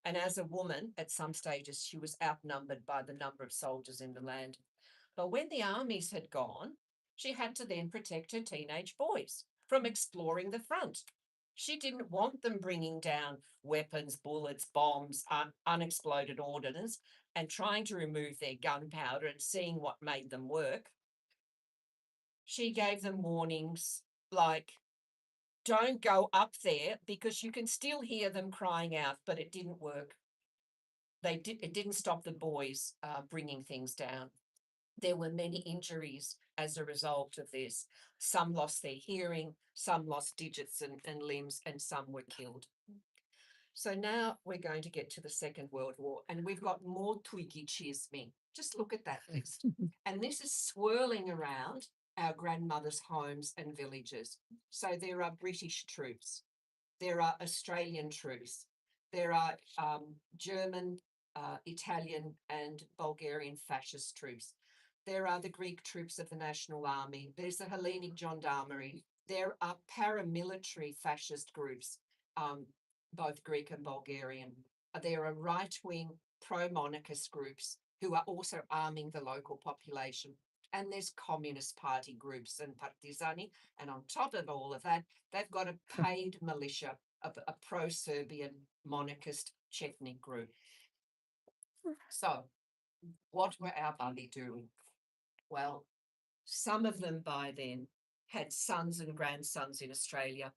And as a woman, at some stages, she was outnumbered by the number of soldiers in the land. But when the armies had gone, she had to then protect her teenage boys from exploring the front. She didn't want them bringing down weapons, bullets, bombs, unexploded ordnance, and trying to remove their gunpowder and seeing what made them work. She gave them warnings like, don't go up there, because you can still hear them crying out, but it didn't work. It didn't stop the boys bringing things down. There were many injuries as a result of this. Some lost their hearing, some lost digits and limbs, and some were killed. So now we're going to get to the Second World War, and we've got more Twiggy Chisme. Just look at that list. And this is swirling around our grandmothers' homes and villages. So there are British troops, there are Australian troops, there are German, Italian and Bulgarian fascist troops. There are the Greek troops of the National Army. There's the Hellenic Gendarmerie. There are paramilitary fascist groups, both Greek and Bulgarian. There are right-wing pro-monarchist groups who are also arming the local population. And there's Communist Party groups and Partizani. And on top of all of that, they've got a paid militia, a pro-Serbian monarchist Chetnik group. So what were our Bali doing? Well, some of them by then had sons and grandsons in Australia,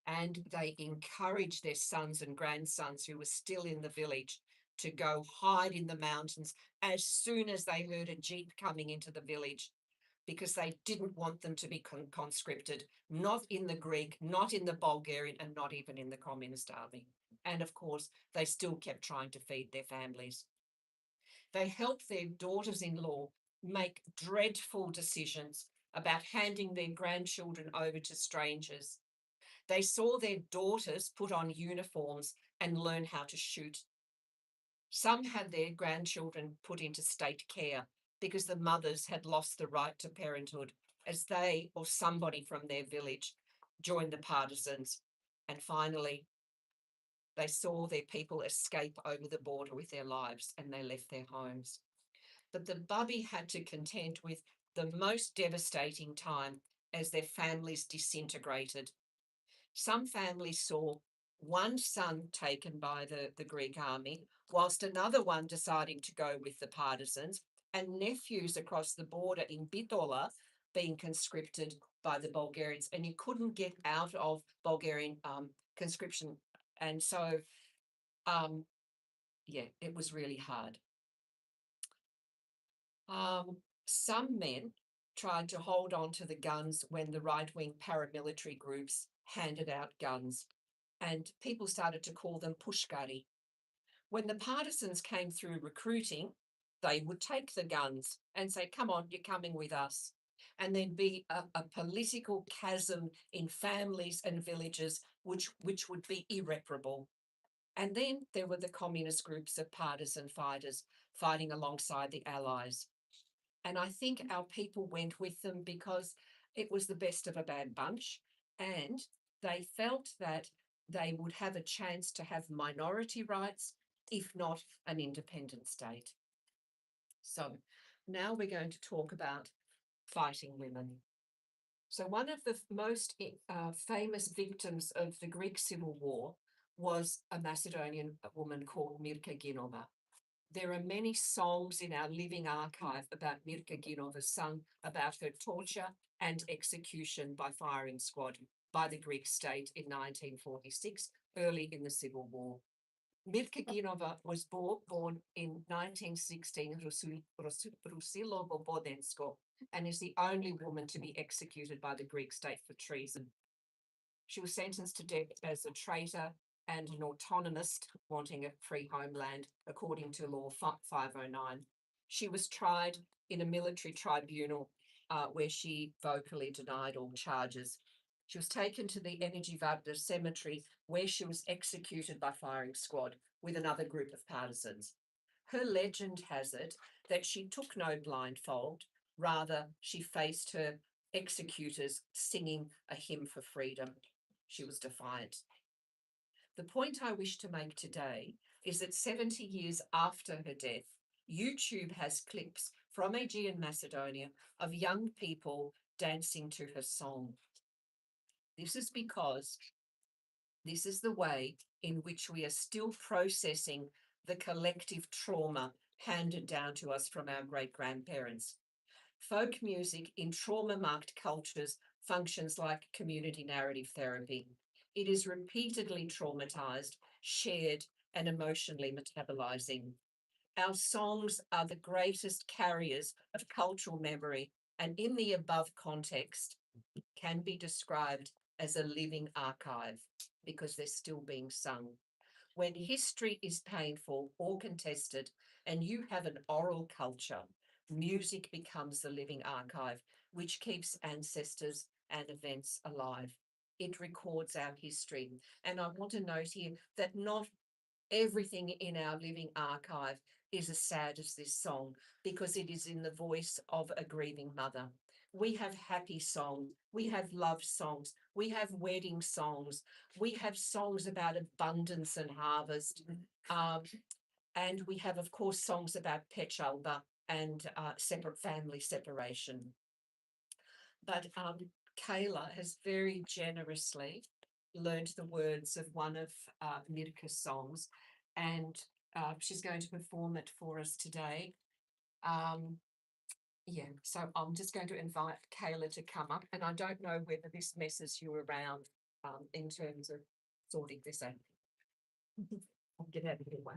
and they encouraged their sons and grandsons who were still in the village to go hide in the mountains as soon as they heard a jeep coming into the village, because they didn't want them to be conscripted, not in the Greek, not in the Bulgarian, and not even in the Communist Army. And of course, they still kept trying to feed their families. They helped their daughters-in-law make dreadful decisions about handing their grandchildren over to strangers. They saw their daughters put on uniforms and learn how to shoot. Some had their grandchildren put into state care because the mothers had lost the right to parenthood as they or somebody from their village joined the partisans. And finally, they saw their people escape over the border with their lives and they left their homes. But the Bubby had to contend with the most devastating time as their families disintegrated. Some families saw one son taken by the Greek army, whilst another one deciding to go with the partisans, and nephews across the border in Bitola being conscripted by the Bulgarians, and you couldn't get out of Bulgarian conscription. And so, yeah, it was really hard. Some men tried to hold on to the guns when the right-wing paramilitary groups handed out guns, and people started to call them pushkari. When the partisans came through recruiting, they would take the guns and say, come on, you're coming with us. And there'd be a political chasm in families and villages, which would be irreparable. And then there were the communist groups of partisan fighters fighting alongside the Allies. And I think our people went with them because it was the best of a bad bunch, and they felt that they would have a chance to have minority rights, if not an independent state. So now we're going to talk about fighting women. So one of the most famous victims of the Greek Civil War was a Macedonian woman called Mirka Ginova. There are many songs in our living archive about Mirka Ginova sung about her torture and execution by firing squad by the Greek state in 1946, early in the Civil War. Mirka Ginova was born in 1916 Rusilo Bobodensko, and is the only woman to be executed by the Greek state for treason. She was sentenced to death as a traitor and an autonomist wanting a free homeland, according to Law 509. She was tried in a military tribunal where she vocally denied all charges. She was taken to the Energyvarda cemetery where she was executed by firing squad with another group of partisans. Her legend has it that she took no blindfold, rather she faced her executors singing a hymn for freedom. She was defiant. The point I wish to make today is that 70 years after her death, YouTube has clips from Aegean Macedonia of young people dancing to her song. This is because this is the way in which we are still processing the collective trauma handed down to us from our great-grandparents. Folk music in trauma-marked cultures functions like community narrative therapy. It is repeatedly traumatized, shared, and emotionally metabolizing. Our songs are the greatest carriers of cultural memory, and in the above context, can be described as a living archive because they're still being sung. When history is painful or contested, and you have an oral culture, Music becomes the living archive, which keeps ancestors and events alive. It records our history. And I want to note here that not everything in our living archive is as sad as this song, because it is in the voice of a grieving mother. We have happy songs, we have love songs, we have wedding songs, we have songs about abundance and harvest. And we have, of course, songs about Pechalba and separate family separation. But Kayla has very generously learned the words of one of Nidka's songs, and she's going to perform it for us today. Yeah, so I'm just going to invite Kayla to come up, and I don't know whether this messes you around in terms of sorting this out. I'll get out of the way.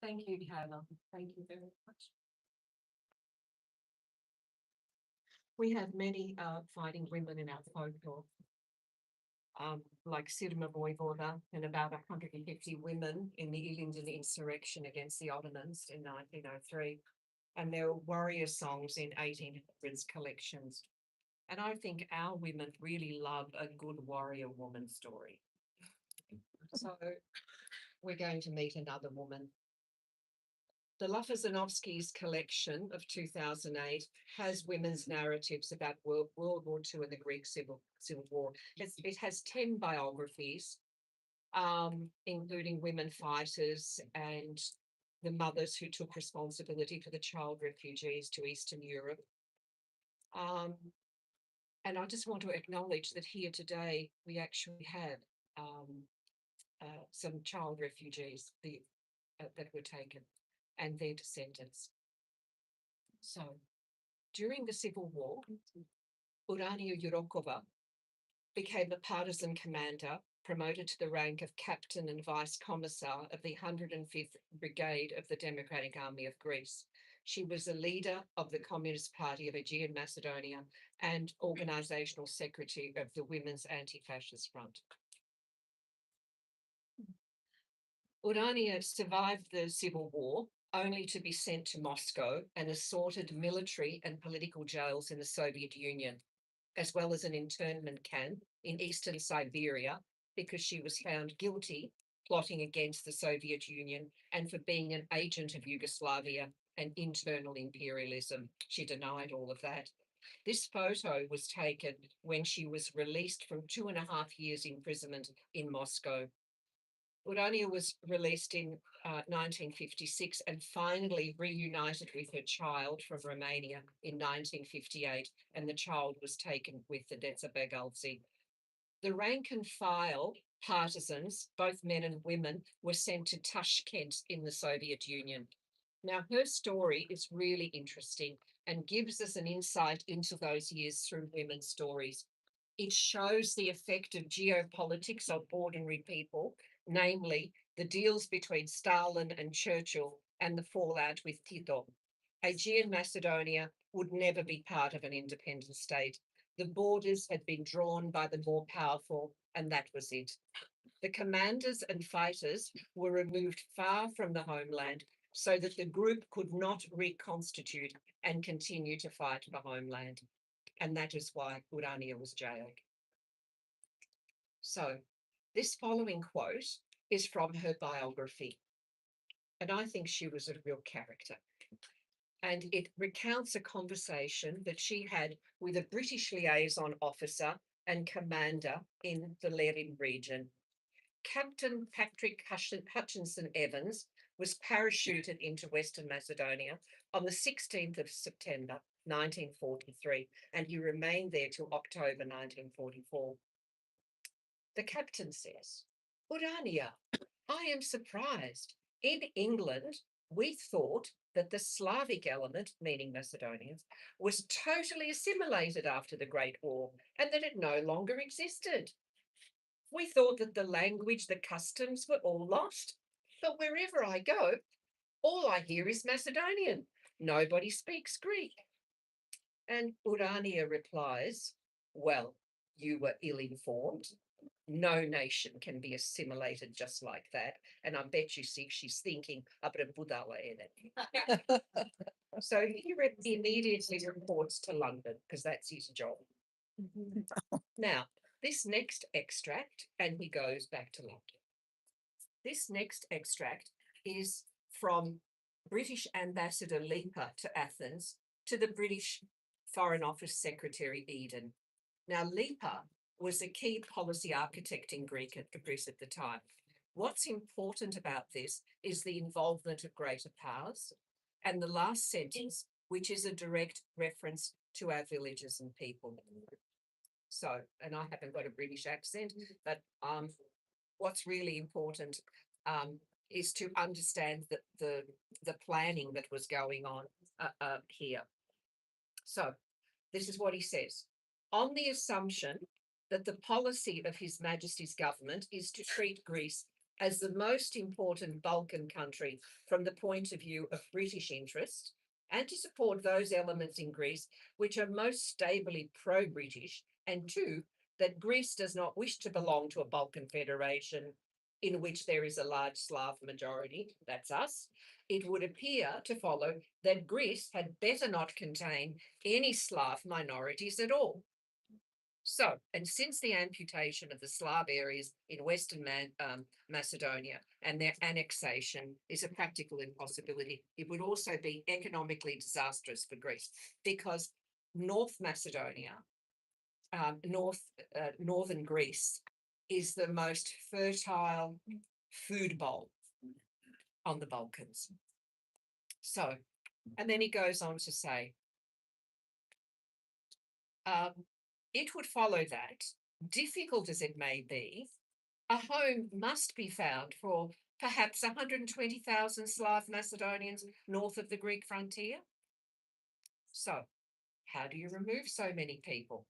Thank you, Hannah. Thank you very much. We have many fighting women in our folklore, like Sirma Voivoda and about 150 women in the Ilinden insurrection against the Ottomans in 1903. And there were warrior songs in 1800s collections. And I think our women really love a good warrior woman story. So we're going to meet another woman. The Lofozanovsky's collection of 2008 has women's narratives about World War II and the Greek Civil War. It has 10 biographies, including women fighters and the mothers who took responsibility for the child refugees to Eastern Europe. And I just want to acknowledge that here today we actually have some child refugees that were taken and their descendants. So during the Civil War, Urania Yurokova became a partisan commander, promoted to the rank of captain and vice commissar of the 105th Brigade of the Democratic Army of Greece. She was a leader of the Communist Party of Aegean Macedonia and organizational secretary of the Women's Anti-Fascist Front. Urania survived the Civil War, only to be sent to Moscow and assaulted military and political jails in the Soviet Union, as well as an internment camp in eastern Siberia, because she was found guilty plotting against the Soviet Union and for being an agent of Yugoslavia and internal imperialism. She denied all of that. This photo was taken when she was released from 2.5 years imprisonment in Moscow. Urania was released in 1956 and finally reunited with her child from Romania in 1958, and the child was taken with the Dețebegalți. The rank and file partisans, both men and women, were sent to Tashkent in the Soviet Union. Now, her story is really interesting and gives us an insight into those years through women's stories. It shows the effect of geopolitics on ordinary people, namely the deals between Stalin and Churchill and the fallout with Tito. Aegean Macedonia would never be part of an independent state. The borders had been drawn by the more powerful, and that was it. The commanders and fighters were removed far from the homeland so that the group could not reconstitute and continue to fight for homeland. And that is why Urania was jailed. So this following quote is from her biography. And I think she was a real character. And it recounts a conversation that she had with a British liaison officer and commander in the Lerin region. Captain Patrick Hutchinson Evans was parachuted into Western Macedonia on the 16th of September 1943, and he remained there till October 1944. The captain says, Urania, I am surprised. In England, we thought that the Slavic element, meaning Macedonians, was totally assimilated after the Great War and that it no longer existed. We thought that the language, the customs were all lost, but wherever I go, all I hear is Macedonian. Nobody speaks Greek. And Urania replies, well, you were ill-informed. No nation can be assimilated just like that. And I bet you see she's thinking, so he immediately reports to London because that's his job. Now, this next extract, and he goes back to London. This next extract is from British Ambassador Leaper to Athens to the British Foreign Office Secretary Eden. Now, Leaper was a key policy architect in Greece at the time. What's important about this is the involvement of greater powers, and the last sentence, which is a direct reference to our villages and people. So, and I haven't got a British accent, but what's really important is to understand the planning that was going on here. So, this is what he says. On the assumption that the policy of His Majesty's government is to treat Greece as the most important Balkan country from the point of view of British interest, and to support those elements in Greece which are most stably pro-British, and two, that Greece does not wish to belong to a Balkan federation in which there is a large Slav majority, that's us, it would appear to follow that Greece had better not contain any Slav minorities at all. So, and since the amputation of the Slav areas in Western Macedonia and their annexation is a practical impossibility, it would also be economically disastrous for Greece because North Macedonia, northern Greece, is the most fertile food bowl on the Balkans. So, and then he goes on to say, it would follow that, difficult as it may be, a home must be found for perhaps 120,000 Slav Macedonians north of the Greek frontier. So, how do you remove so many people?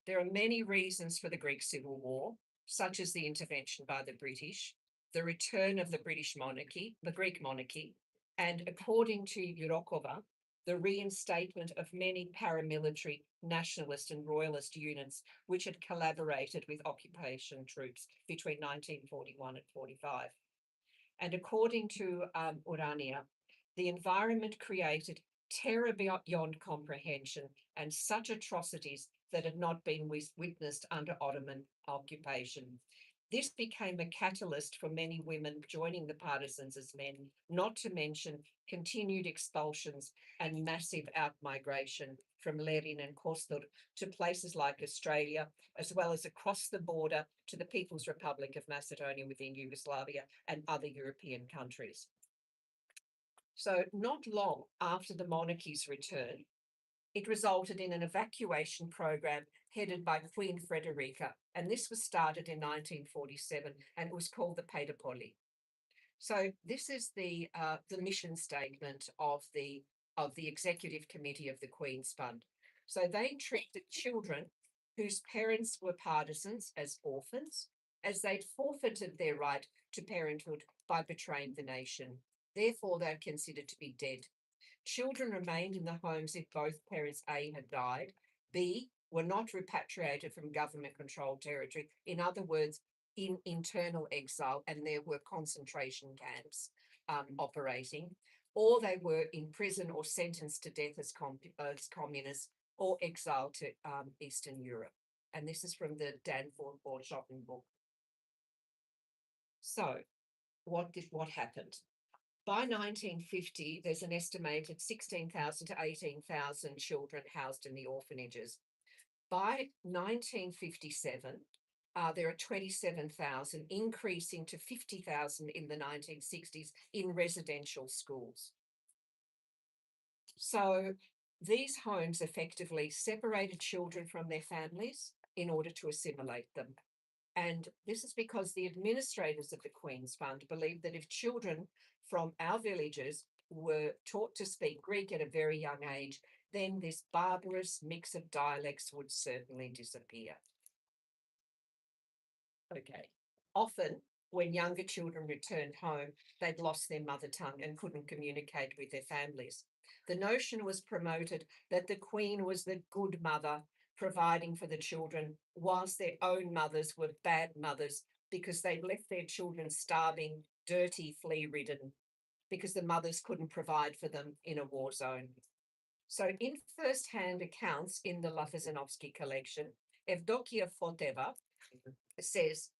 There are many reasons for the Greek Civil War, such as the intervention by the British, the return of the British monarchy, the Greek monarchy, and according to Yurokova, the reinstatement of many paramilitary nationalist and royalist units which had collaborated with occupation troops between 1941 and 45. And according to Urania, the environment created terror beyond comprehension and such atrocities that had not been witnessed under Ottoman occupation. This became a catalyst for many women joining the partisans as men, not to mention continued expulsions and massive outmigration from Lerin and Kostur to places like Australia, as well as across the border to the People's Republic of Macedonia within Yugoslavia and other European countries. So not long after the monarchy's return, it resulted in an evacuation program headed by Queen Frederica, and this was started in 1947, and it was called the Paidapoli. So this is the mission statement of the Executive Committee of the Queen's Fund. So they treated children whose parents were partisans as orphans, as they'd forfeited their right to parenthood by betraying the nation. Therefore, they're considered to be dead. Children remained in the homes if both parents A had died, B were not repatriated from government-controlled territory, in other words, in internal exile, and there were concentration camps operating, or they were in prison or sentenced to death as communists or exiled to Eastern Europe. And this is from the Danforth shopping book. So what happened? By 1950, there's an estimated 16,000 to 18,000 children housed in the orphanages. By 1957, there are 27,000, increasing to 50,000 in the 1960s in residential schools. So these homes effectively separated children from their families in order to assimilate them. And this is because the administrators of the Queen's Fund believed that if children from our villages were taught to speak Greek at a very young age, then this barbarous mix of dialects would certainly disappear. Okay. Often, when younger children returned home, they'd lost their mother tongue and couldn't communicate with their families. The notion was promoted that the Queen was the good mother, providing for the children, whilst their own mothers were bad mothers because they'd left their children starving, dirty, flea-ridden, because the mothers couldn't provide for them in a war zone. So in first-hand accounts in the Lafazanovsky collection, Evdokia Foteva says,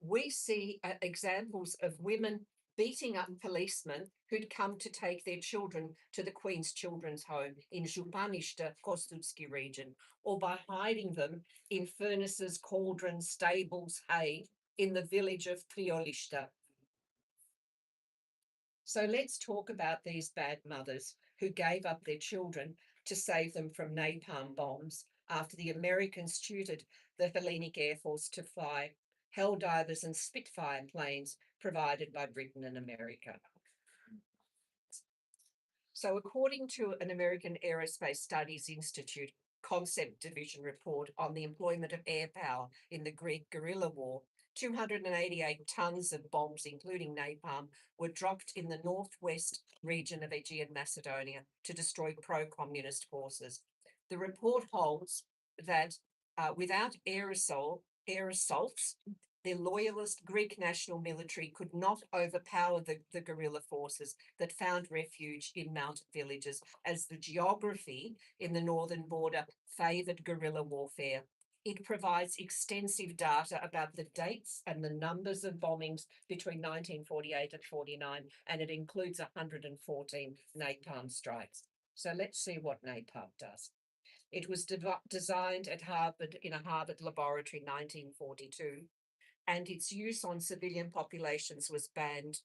we see examples of women beating up policemen who'd come to take their children to the Queen's Children's Home in Zhupanishta, Kostutsky region, or by hiding them in furnaces, cauldrons, stables, hay in the village of Priolishta. So let's talk about these bad mothers who gave up their children to save them from napalm bombs after the Americans tutored the Hellenic Air Force to fly Helldivers and Spitfire planes provided by Britain and America. So according to an American Aerospace Studies Institute concept division report on the employment of air power in the Greek guerrilla war, 288 tons of bombs, including napalm, were dropped in the northwest region of Aegean Macedonia to destroy pro-communist forces. The report holds that without air assaults, the loyalist Greek national military could not overpower the guerrilla forces that found refuge in mountain villages, as the geography in the northern border favoured guerrilla warfare. It provides extensive data about the dates and the numbers of bombings between 1948 and 49, and it includes 114 napalm strikes. So let's see what napalm does. It was designed at Harvard in a Harvard laboratory in 1942, and its use on civilian populations was banned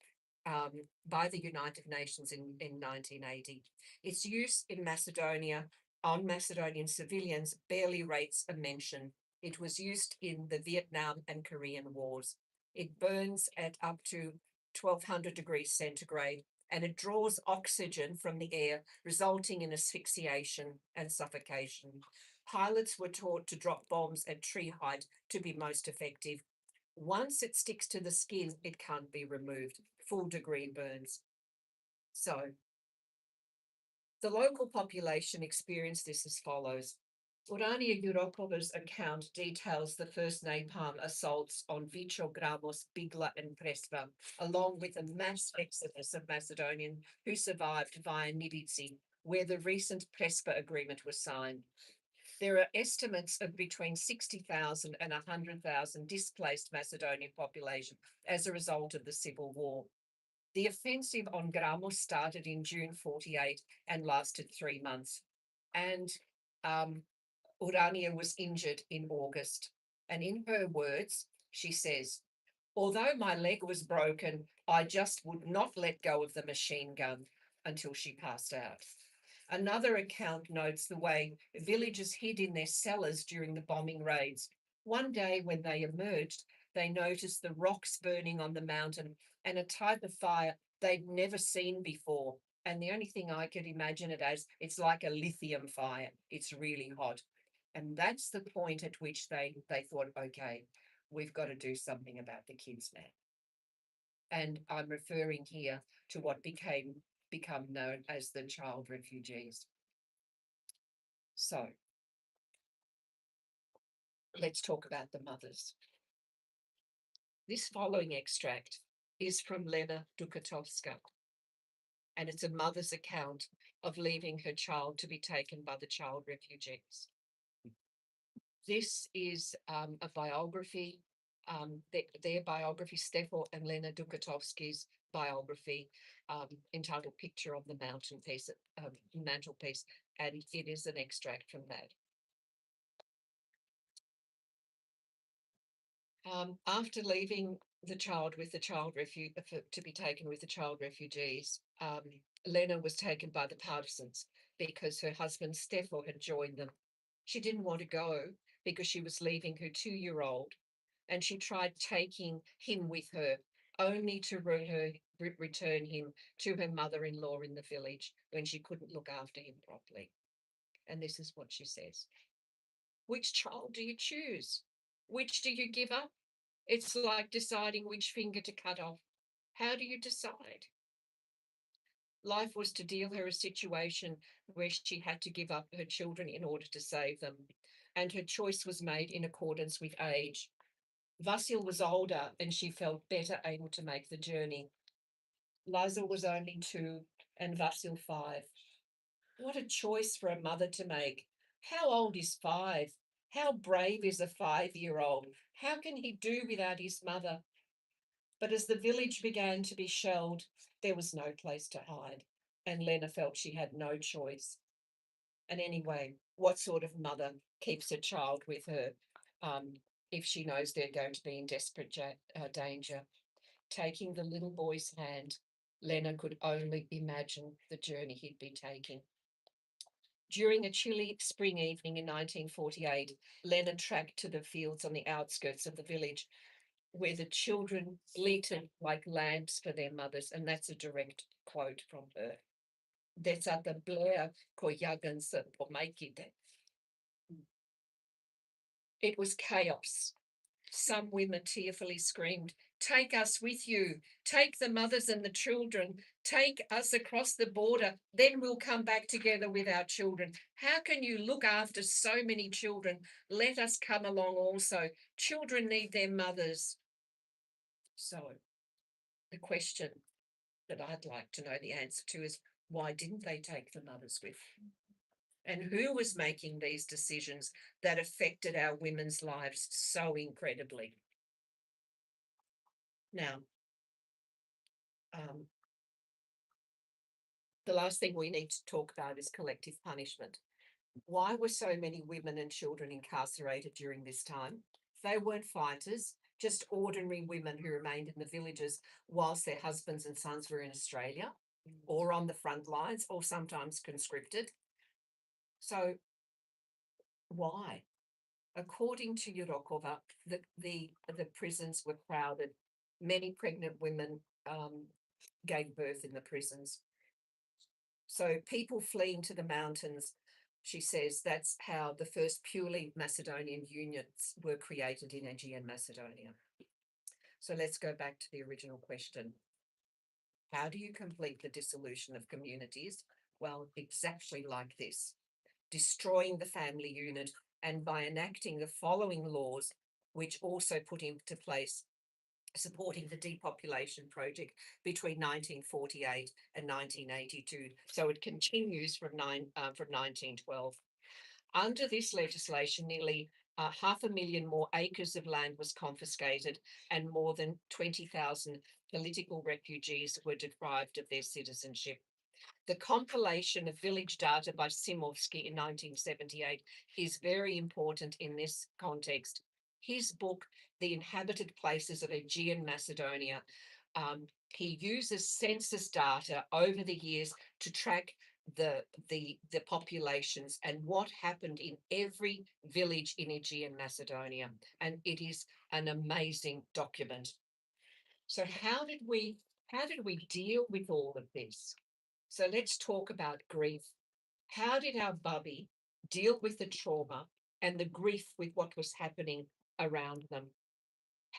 by the United Nations in 1980. Its use in Macedonia on Macedonian civilians barely rates a mention. It was used in the Vietnam and Korean wars. It burns at up to 1200 degrees centigrade, and it draws oxygen from the air, resulting in asphyxiation and suffocation. Pilots were taught to drop bombs at tree height to be most effective. Once it sticks to the skin, it can't be removed. Full degree burns. So the local population experienced this as follows. Urania Europova's account details the first napalm assaults on Vichogramos, Bigla, and Prespa, along with a mass exodus of Macedonians who survived via Nidici, where the recent Prespa agreement was signed. There are estimates of between 60,000 and 100,000 displaced Macedonian population as a result of the civil war. The offensive on Gramos started in June 48 and lasted 3 months. And Urania was injured in August. And in her words, she says, although my leg was broken, I just would not let go of the machine gun until she passed out. Another account notes the way villagers hid in their cellars during the bombing raids. One day when they emerged, they noticed the rocks burning on the mountain and a type of fire they'd never seen before. And the only thing I could imagine it as, it's like a lithium fire. It's really hot. And that's the point at which they thought, okay, we've got to do something about the kids now. And I'm referring here to what become known as the child refugees. So let's talk about the mothers. This following extract is from Lena Dukatovska, and it's a mother's account of leaving her child to be taken by the child refugees. This is a biography, their biography, Stefo and Lena Dukatovsky's biography, entitled Picture on the Mantelpiece, and it is an extract from that. After leaving the child with the child to be taken with the child refugees, Lena was taken by the partisans because her husband Steffo had joined them. She didn't want to go because she was leaving her 2-year-old, and she tried taking him with her, only to return him to her mother-in-law in the village when she couldn't look after him properly. And this is what she says. Which child do you choose? Which do you give up? It's like deciding which finger to cut off. How do you decide? Life was to deal her a situation where she had to give up her children in order to save them, and her choice was made in accordance with age. Vasil was older and she felt better able to make the journey. Liza was only 2 and Vasil 5. What a choice for a mother to make. How old is 5? How brave is a 5-year-old? How can he do without his mother? But as the village began to be shelled, there was no place to hide, and Lena felt she had no choice. And anyway, what sort of mother keeps a child with her if she knows they're going to be in desperate danger? Taking the little boy's hand, Lena could only imagine the journey he'd be taking. During a chilly spring evening in 1948, Lena tracked to the fields on the outskirts of the village where the children bleated like lambs for their mothers. And that's a direct quote from her. Desata Blair Koyagansa Pomaikide. It was chaos. Some women tearfully screamed, "Take us with you. Take the mothers and the children. Take us across the border. Then we'll come back together with our children. How can you look after so many children? Let us come along also. Children need their mothers." So the question that I'd like to know the answer to is, why didn't they take the mothers with them? And who was making these decisions that affected our women's lives so incredibly? Now, the last thing we need to talk about is collective punishment. Why were so many women and children incarcerated during this time? They weren't fighters, just ordinary women who remained in the villages whilst their husbands and sons were in Australia or on the front lines or sometimes conscripted. So why? According to Yurokova, the prisons were crowded. Many pregnant women gave birth in the prisons. So people fleeing to the mountains, she says, that's how the first purely Macedonian units were created in Aegean Macedonia. So let's go back to the original question. How do you complete the dissolution of communities? Well, exactly like this, destroying the family unit, and by enacting the following laws, which also put into place supporting the depopulation project between 1948 and 1982. So it continues from 1912. Under this legislation, nearly 500,000 more acres of land was confiscated, and more than 20,000 political refugees were deprived of their citizenship. The compilation of village data by Simovsky in 1978 is very important in this context. His book, The Inhabited Places of Aegean Macedonia, he uses census data over the years to track the populations and what happened in every village in Aegean Macedonia. And it is an amazing document. So how did we deal with all of this? So let's talk about grief. How did our Bubby deal with the trauma and the grief with what was happening around them?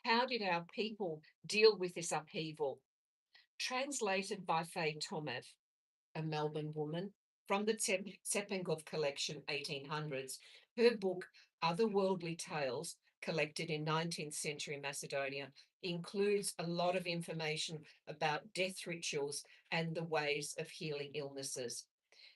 How did our people deal with this upheaval? Translated by Faye Tomev, a Melbourne woman, from the Tsepengov collection, 1800s, her book, Otherworldly Tales, collected in 19th century Macedonia, includes a lot of information about death rituals and the ways of healing illnesses.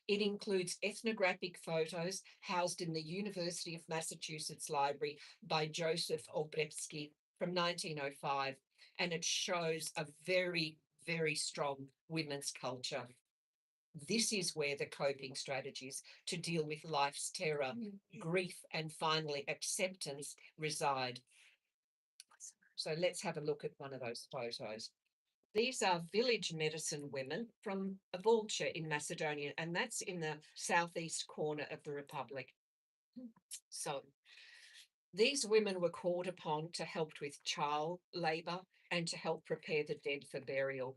It includes ethnographic photos housed in the University of Massachusetts Library by Joseph Obrevsky from 1905, and it shows a very, very strong women's culture. This is where the coping strategies to deal with life's terror, grief, and finally acceptance reside. So let's have a look at one of those photos. These are village medicine women from Volcha in Macedonia, and that's in the southeast corner of the Republic. So these women were called upon to help with child labour and to help prepare the dead for burial.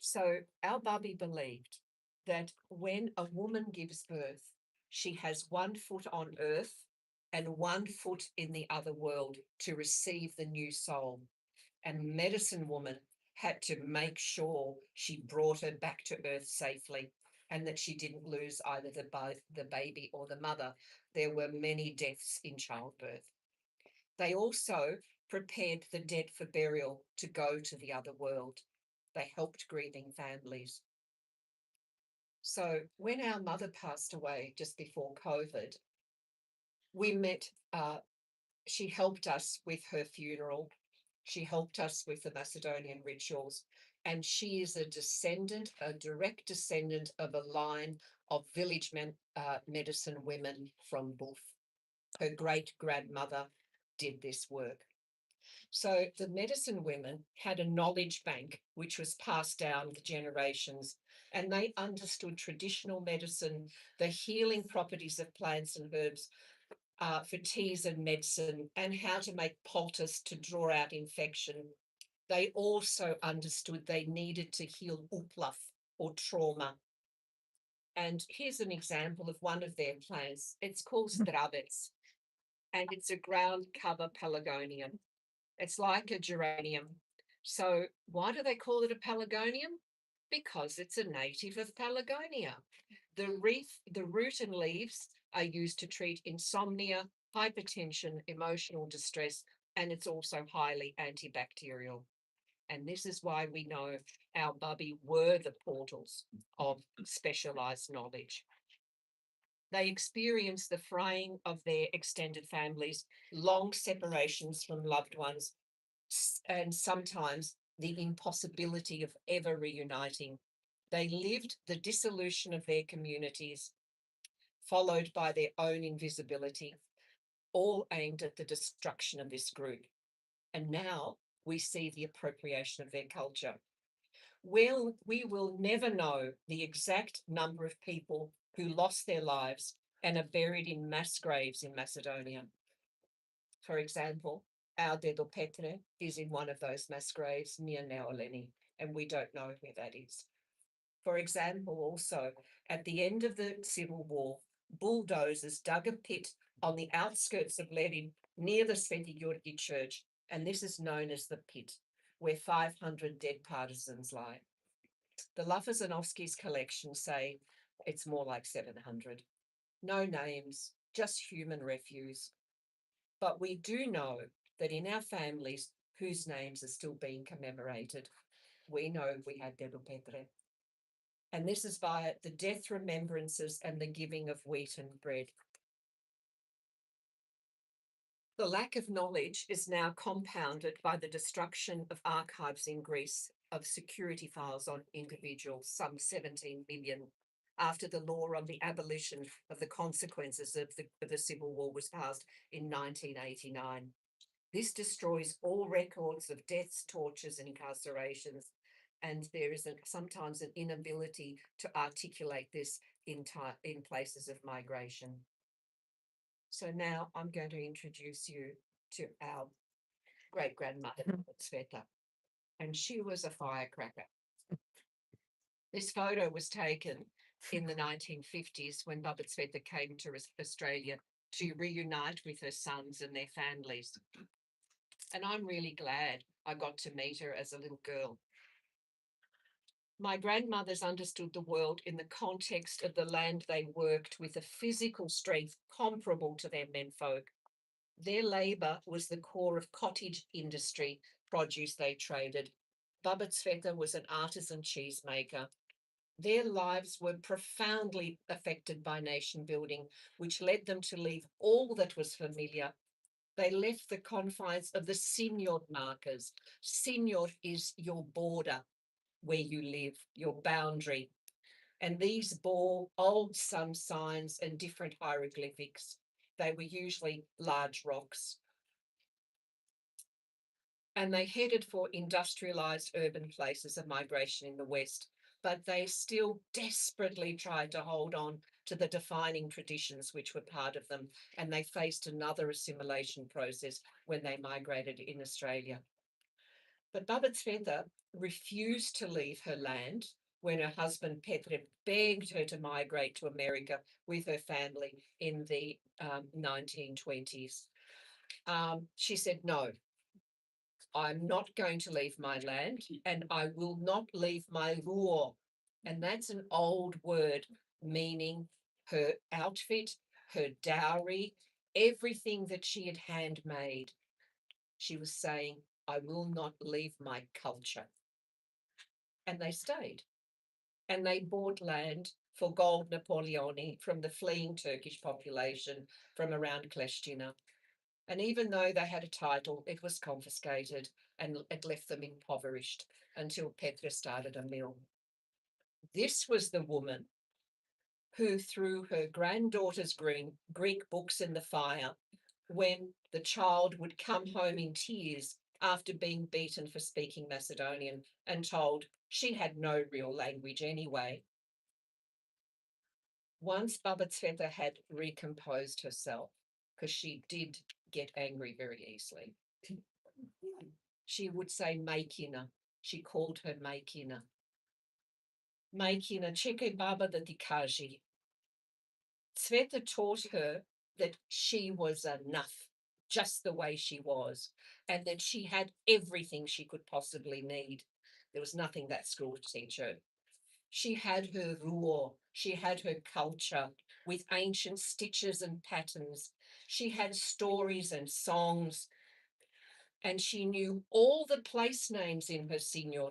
So our Bubby believed that when a woman gives birth, she has 1 foot on earth and 1 foot in the other world to receive the new soul. And medicine woman had to make sure she brought her back to earth safely and that she didn't lose either the baby or the mother. There were many deaths in childbirth. They also prepared the dead for burial to go to the other world. They helped grieving families. So when our mother passed away just before COVID, we met, she helped us with her funeral. She helped us with the Macedonian rituals, and she is a descendant, a direct descendant of a line of village medicine women from Bulf. Her great-grandmother did this work. So the medicine women had a knowledge bank which was passed down the generations, and they understood traditional medicine, the healing properties of plants and herbs, for teas and medicine, and how to make poultice to draw out infection. They also understood they needed to heal uplaf or trauma. And here's an example of one of their plants. It's called zdravets, and it's a ground cover pelargonium. It's like a geranium. So why do they call it a pelargonium? Because it's a native of Pelagonia. The root and leaves are used to treat insomnia, hypertension, emotional distress, and it's also highly antibacterial. And this is why we know our Bubby were the portals of specialised knowledge. They experienced the fraying of their extended families, long separations from loved ones, and sometimes the impossibility of ever reuniting. They lived the dissolution of their communities, followed by their own invisibility, all aimed at the destruction of this group. And now we see the appropriation of their culture. Well, we will never know the exact number of people who lost their lives and are buried in mass graves in Macedonia. For example, our Dedo Petre is in one of those mass graves near Neoleni, and we don't know where that is. For example, also, at the end of the Civil War, bulldozers dug a pit on the outskirts of Levin near the Sveti Georgi Church, and this is known as the pit, where 500 dead partisans lie. The Lafazanovsky's collection say it's more like 700. No names, just human refuse. But we do know that in our families whose names are still being commemorated, we know we had Dedo Petre. And this is via the death remembrances and the giving of wheat and bread. The lack of knowledge is now compounded by the destruction of archives in Greece of security files on individuals, some 17 million, after the law on the abolition of the consequences of the Civil War was passed in 1989. This destroys all records of deaths, tortures, and incarcerations, and there is sometimes an inability to articulate this in places of migration. So now I'm going to introduce you to our great-grandmother, Sveta, and she was a firecracker. This photo was taken in the 1950s when Baba Sveta came to Australia to reunite with her sons and their families. And I'm really glad I got to meet her as a little girl. My grandmothers understood the world in the context of the land they worked with a physical strength comparable to their menfolk. Their labour was the core of cottage industry, produce they traded. Baba Sveta was an artisan cheesemaker. Their lives were profoundly affected by nation building, which led them to leave all that was familiar. They left the confines of the Signor markers. Signor is your border, where you live, your boundary. And these bore old sun signs and different hieroglyphics. They were usually large rocks. and they headed for industrialized urban places of migration in the West, but they still desperately tried to hold on to the defining traditions which were part of them, and they faced another assimilation process when they migrated in Australia. But Baba Tsveta refused to leave her land when her husband Petr begged her to migrate to America with her family in the 1920s. She said, no, I'm not going to leave my land, and I will not leave my ruo. And that's an old word meaning her outfit, her dowry, everything that she had handmade. She was saying, I will not leave my culture. And they stayed. And they bought land for gold Napoleoni from the fleeing Turkish population from around Kleshtina. And even though they had a title, it was confiscated and it left them impoverished until Petra started a mill. This was the woman who threw her granddaughter's Greek books in the fire when the child would come home in tears after being beaten for speaking Macedonian and told she had no real language anyway. Once Baba Tsveta had recomposed herself, because she did get angry very easily, she would say Makina. She called her Makina. Makina, Cheke Baba the Dikaji. Tsveta taught her that she was enough, just the way she was, and that she had everything she could possibly need. There was nothing that school would teach her. She had her ruo, she had her culture with ancient stitches and patterns. She had stories and songs, and she knew all the place names in her senior,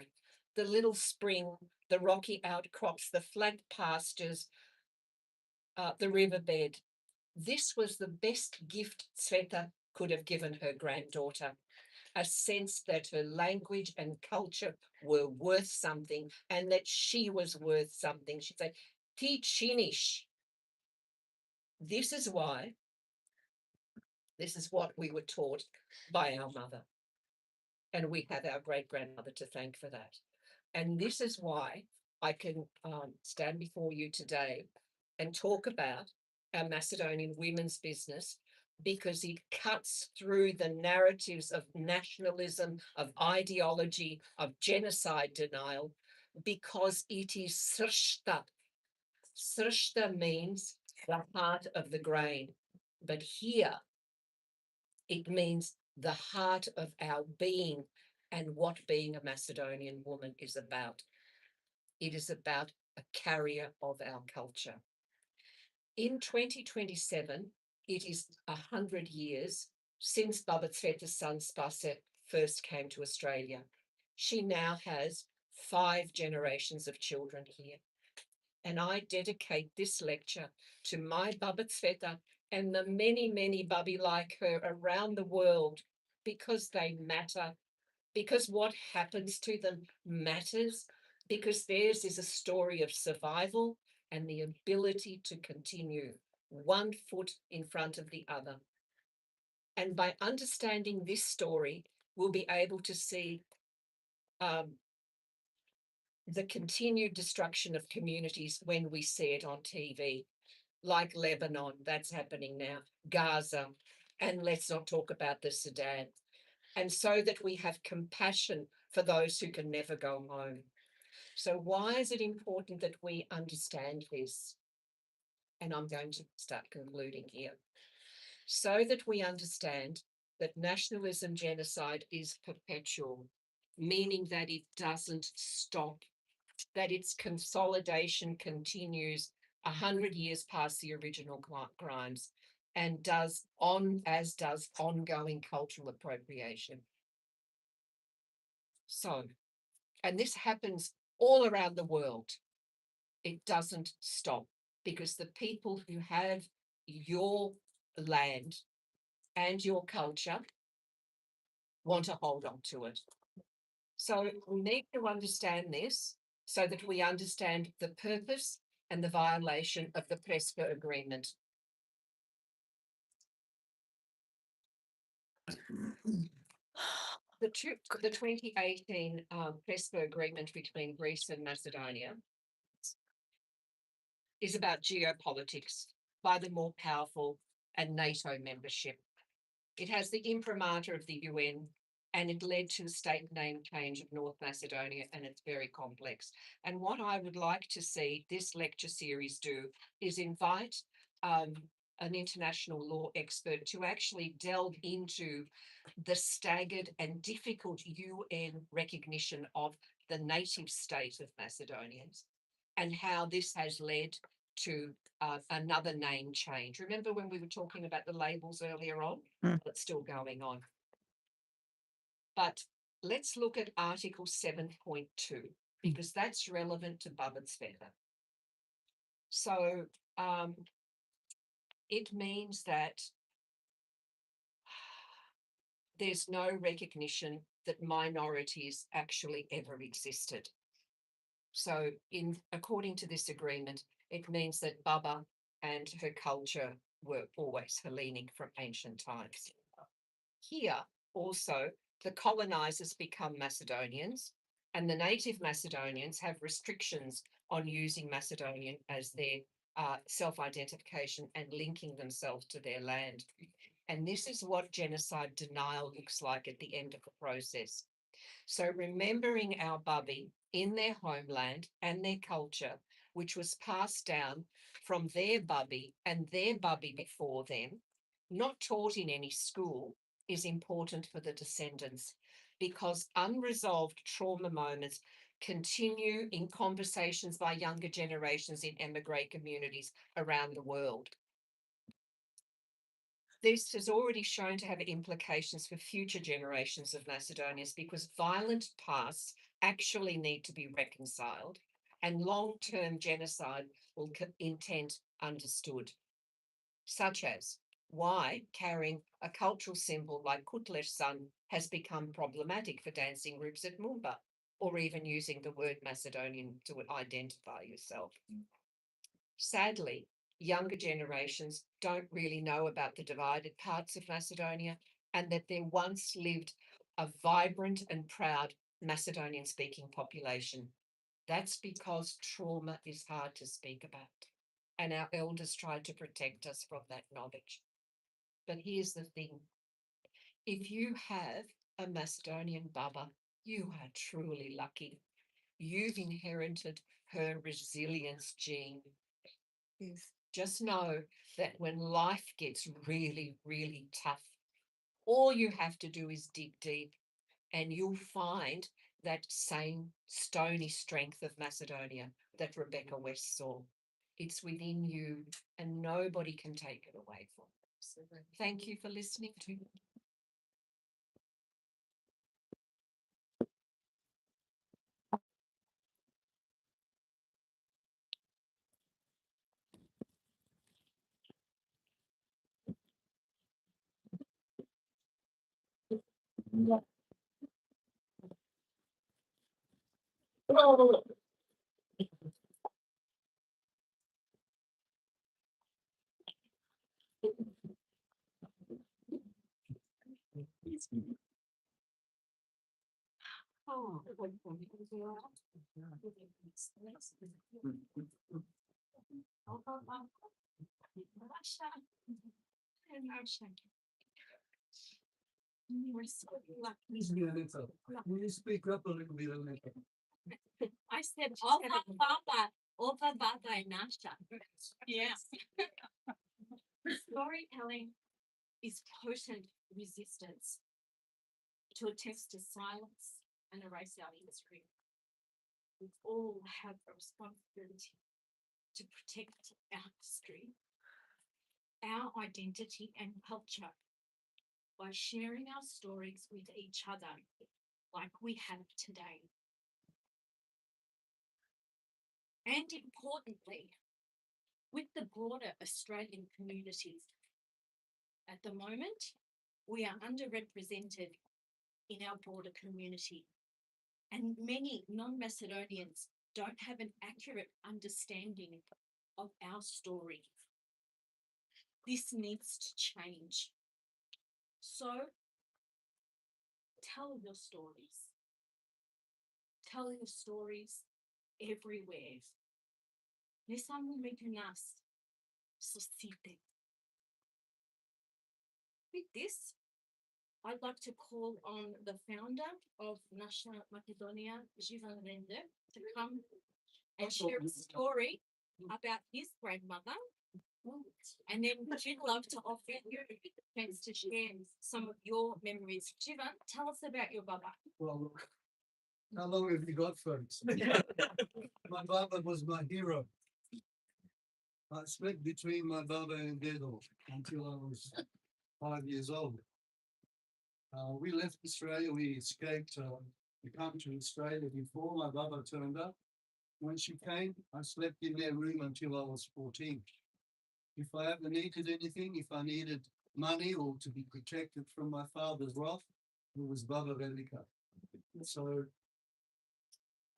the little spring, the rocky outcrops, the flat pastures, the riverbed. This was the best gift Tsveta could have given her granddaughter, a sense that her language and culture were worth something and that she was worth something. She'd say, Ti chinish. This is what we were taught by our mother. And we have our great-grandmother to thank for that. And this is why I can stand before you today and talk about our Macedonian women's business, because it cuts through the narratives of nationalism, of ideology, of genocide denial, because it is srshta. Srshta means the heart of the grain, but here it means the heart of our being and what being a Macedonian woman is about. It is about a carrier of our culture. In 2027, it is 100 years since Baba Tsveta's son Spase first came to Australia. She now has 5 generations of children here. And I dedicate this lecture to my Baba Tsveta and the many, many Babi like her around the world, because they matter, because what happens to them matters, because theirs is a story of survival and the ability to continue one foot in front of the other. And by understanding this story, we'll be able to see the continued destruction of communities when we see it on TV, like Lebanon, that's happening now, Gaza, and let's not talk about the Sudan. And so that we have compassion for those who can never go home. So why is it important that we understand this? And I'm going to start concluding here. So that we understand that nationalism genocide is perpetual, meaning that it doesn't stop, that its consolidation continues 100 years past the original crimes, and does ongoing cultural appropriation. So, and this happens all around the world. It doesn't stop, because the people who have your land and your culture want to hold on to it. So we need to understand this so that we understand the purpose and the violation of the Prespa Agreement. The 2018 PESPA agreement between Greece and Macedonia is about geopolitics by the more powerful and NATO membership. It has the imprimatur of the UN, and it led to the state name change of North Macedonia, and it's very complex. And what I would like to see this lecture series do is invite an international law expert to actually delve into the staggered and difficult UN recognition of the native state of Macedonians and how this has led to another name change. Remember when we were talking about the labels earlier on? It's still going on. But let's look at Article 7.2 because that's relevant to Babetsveta. So it means that there's no recognition that minorities actually ever existed. So according to this agreement, it means that Baba and her culture were always Hellenic from ancient times. Here also, the colonizers become Macedonians, and the native Macedonians have restrictions on using Macedonian as their self-identification and linking themselves to their land. And this is what genocide denial looks like at the end of the process. So remembering our Babi in their homeland and their culture, which was passed down from their Babi and their Babi before them, not taught in any school, is important for the descendants because unresolved trauma moments continue in conversations by younger generations in emigre communities around the world. This has already shown to have implications for future generations of Macedonians because violent pasts actually need to be reconciled and long-term genocide will intent understood, such as why carrying a cultural symbol like Kutle's son has become problematic for dancing groups at Mumba, or even using the word Macedonian to identify yourself. Sadly, younger generations don't really know about the divided parts of Macedonia and that there once lived a vibrant and proud Macedonian-speaking population. That's because trauma is hard to speak about, and our elders tried to protect us from that knowledge. But here's the thing. If you have a Macedonian Baba, you are truly lucky. You've inherited her resilience gene. Just know that when life gets really, really tough, all you have to do is dig deep and you'll find that same stony strength of Macedonia that Rebecca West saw. It's within you and nobody can take it away from you. Thank you for listening to me. Will you speak up a little bit on it? I said, Opa Baba and Nasha. Yes. Storytelling is potent resistance to attempt to silence and erase our history. We all have a responsibility to protect our history, our identity and culture by sharing our stories with each other like we have today. And importantly, with the broader Australian communities. At the moment, we are underrepresented in our broader community, and many non-Macedonians don't have an accurate understanding of our story. This needs to change. So, tell your stories. Tell your stories everywhere. Ne samo među nas, suscite. With this, I'd like to call on the founder of Nasha Makedonija Melbourne to come and share a story about his grandmother. And then she'd love to offer you the chance to share some of your memories. Jivan, tell us about your baba. Well, look, how long have you got, folks? My Baba was my hero. I slept between my Baba and Dedo until I was 5 years old. We left Australia, we escaped to come to Australia before my Baba turned up. When she came, I slept in their room until I was 14. If I ever needed anything, if I needed money or to be protected from my father's wrath, it was Baba Velika. So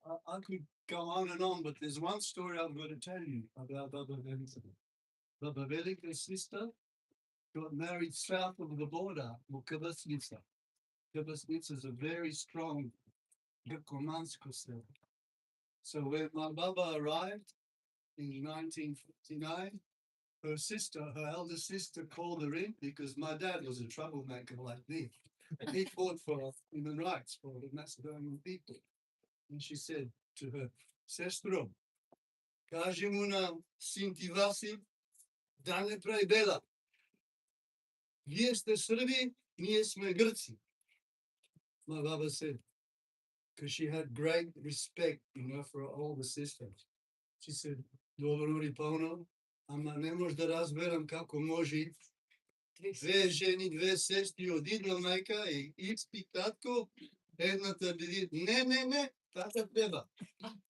I could go on, but there's one story I'm going to tell you about Baba Velika. Baba Velika's sister got married south of the border, Mukabasnica. Mukabasnica is a very strong Gurkomansko state. So when my Baba arrived in 1959, her sister, her elder sister, called her in because my dad was a troublemaker like me. He fought for human rights for the Macedonian people. And she said to her, Sestro, kaži mu na Sinti Vasi da ne pravi bela. Vi ste Srbi, nije sme Grci. My Baba said, because she had great respect, for her older sister. She said, dobro Ripono, ama ne moš da razberam kako može dve ženi, dve sestri od jedna majka i isti tatko, jednata bi ne, tata treba.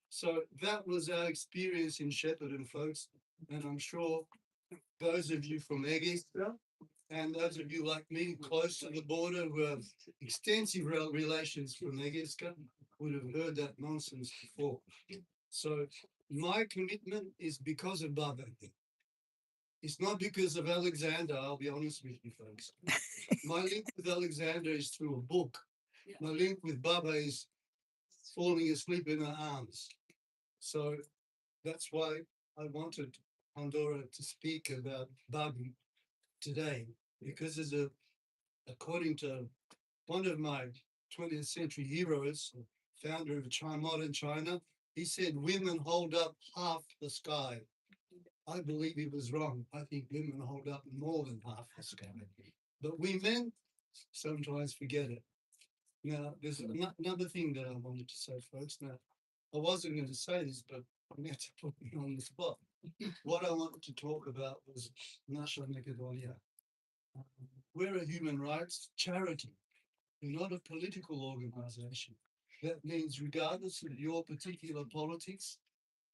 So that was our experience in Shepparton, folks. And I'm sure those of you from Egesta and those of you like me close to the border who have extensive relations from Egesta would have heard that nonsense before. So my commitment is because of Baba. It's not because of Alexander, I'll be honest with you folks. My link with Alexander is through a book. My link with Baba is falling asleep in her arms. So that's why I wanted Pandora to speak about Babi today, because according to one of my 20th century heroes, founder of modern China, he said women hold up half the sky. I believe he was wrong. I think women hold up more than half the sky. But we men sometimes forget it. Now, there's another thing that I wanted to say, folks. Now, I wasn't going to say this, but I'm going to put me on the spot. What I wanted to talk about was Nasha Makedonija. We're a human rights charity. We're not a political organization. That means regardless of your particular politics,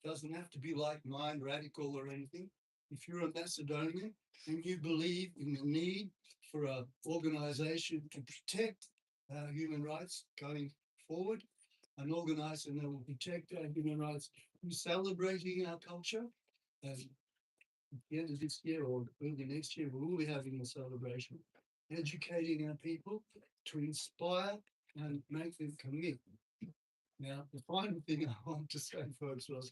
doesn't have to be like mine, radical or anything. If you're a Macedonian and you believe in the need for an organization to protect our human rights going forward, an organization that will protect our human rights through celebrating our culture, and at the end of this year or early next year, we'll be having a celebration, educating our people to inspire and make them commit. Now, the final thing I want to say, folks, was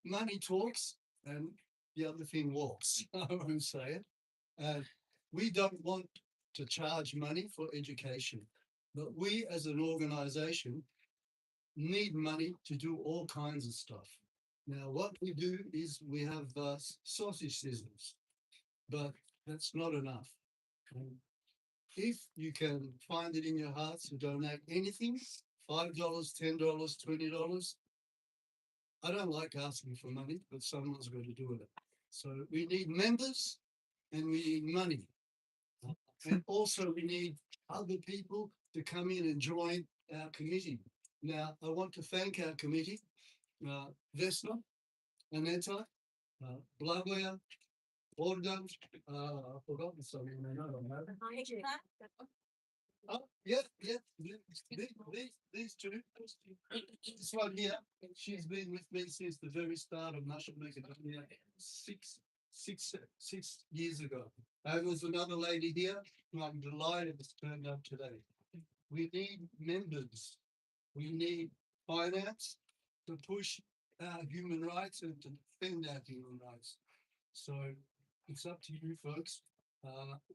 money talks and the other thing walks. I won't say it. We don't want to charge money for education, but we as an organization need money to do all kinds of stuff. Now, what we do is we have sausage sizzles, but that's not enough. If you can find it in your heart to donate anything, $5, $10, $20, I don't like asking for money, but someone's got to do it. So we need members and we need money. And also we need other people to come in and join our committee. Now, I want to thank our committee, Vesna, Aneta, Blagoja, Ordan, I've forgotten something. Oh, yeah, these two. This one here, she's been with me since the very start of Nasha Makedonija 6 six years ago. There was another lady here, and I'm delighted it's turned up today. We need members. We need finance to push our human rights and to defend our human rights. So it's up to you folks.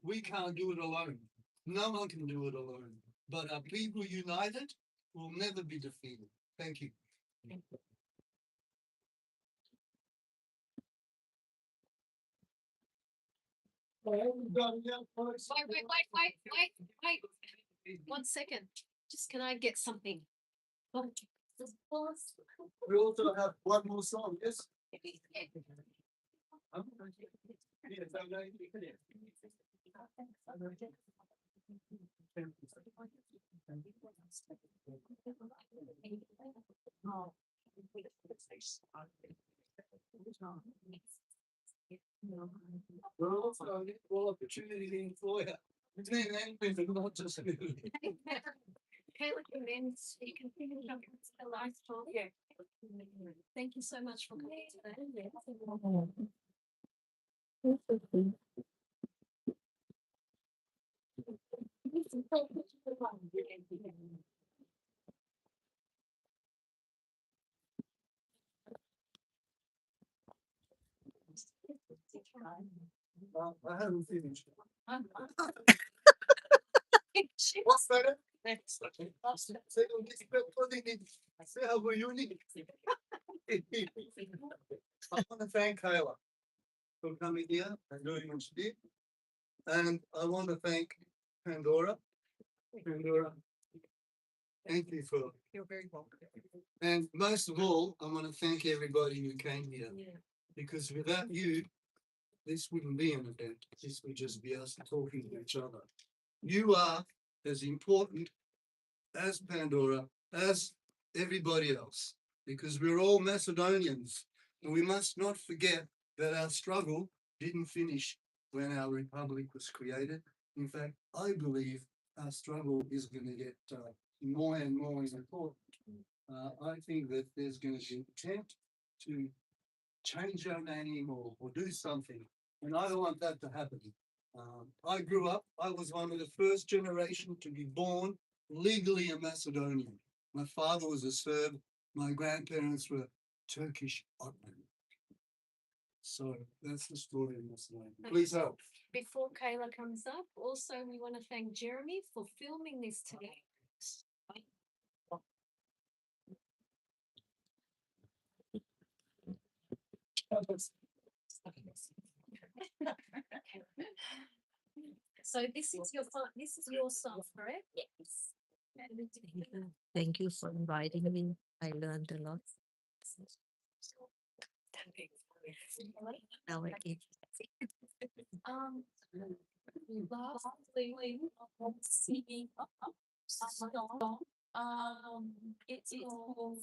We can't do it alone. No one can do it alone. But our people united will never be defeated. Thank you. Wait. 1 second. Just can I get something? We also have one more song, yes? We're also equal opportunity employer. It's not just you. Kayla commends, you can finish up the last talk. Yeah. Thank you so much for coming today. I haven't finished. She What's that? Say how were you? I want to thank Kayla for coming here and doing what she did. And I want to thank Pandora. Pandora, thank you for. You're very welcome. And most of all, I want to thank everybody who came here. Because without you, this wouldn't be an event. This would just be us talking to each other. You are as important as Pandora, as everybody else, because we're all Macedonians. And we must not forget that our struggle didn't finish when our republic was created. In fact, I believe our struggle is going to get more and more important. I think that there's going to be an attempt to change our name or do something. And I don't want that to happen. I grew up, I was one of the first generation to be born legally a Macedonian. My father was a Serb, my grandparents were Turkish Ottoman. So that's the story of Macedonia. Please help. Before Kayla comes up, also we want to thank Jeremy for filming this today. So this is your song, correct? Yes. Thank you for inviting me. I learned a lot. Now I get Lastly, singing song. It's called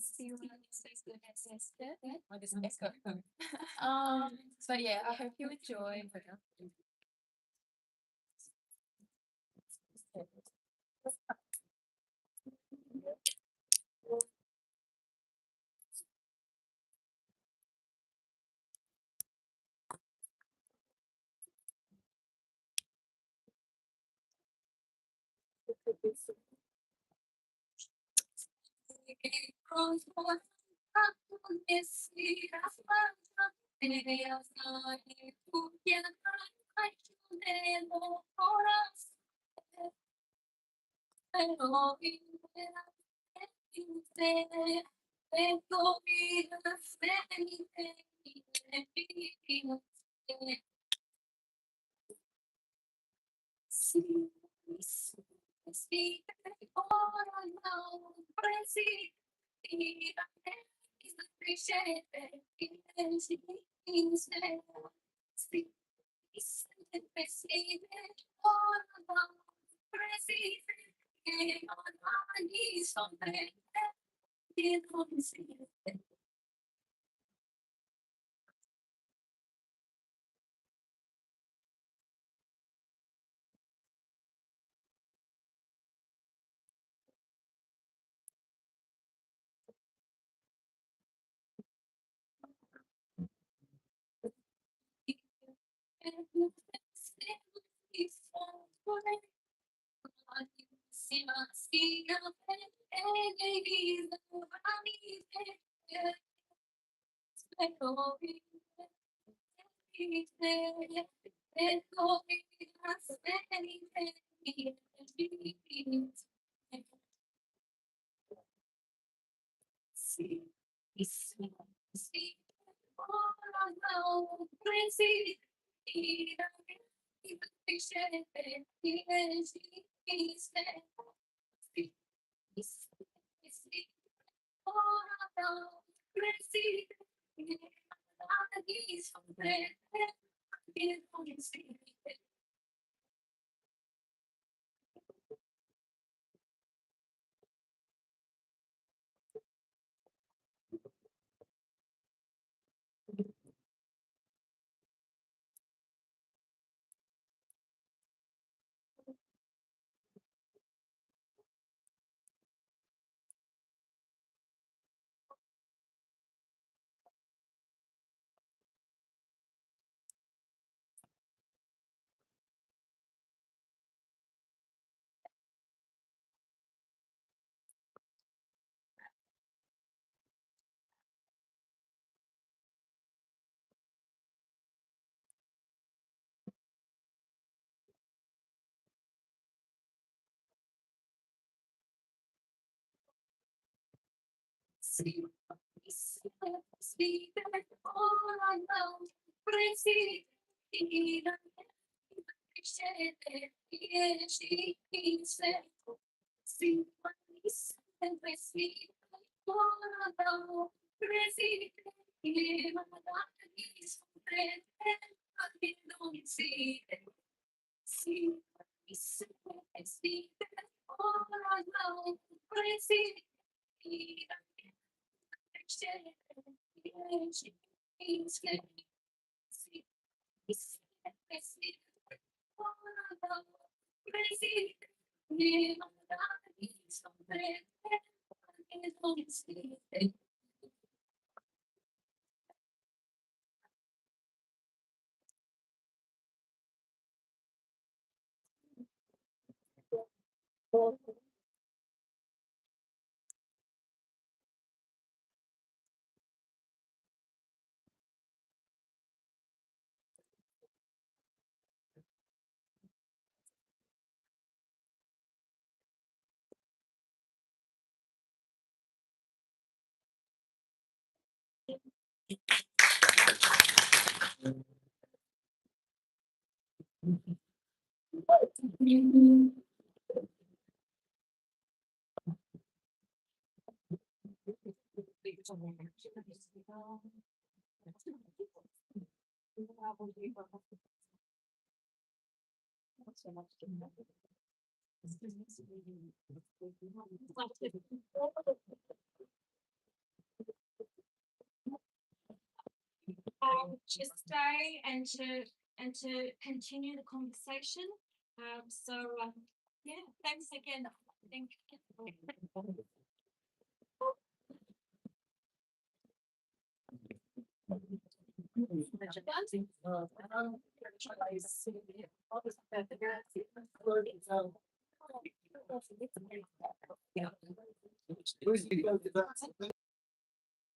So yeah, I hope you enjoy. To stay and to continue the conversation. Yeah, thanks again. Thank you.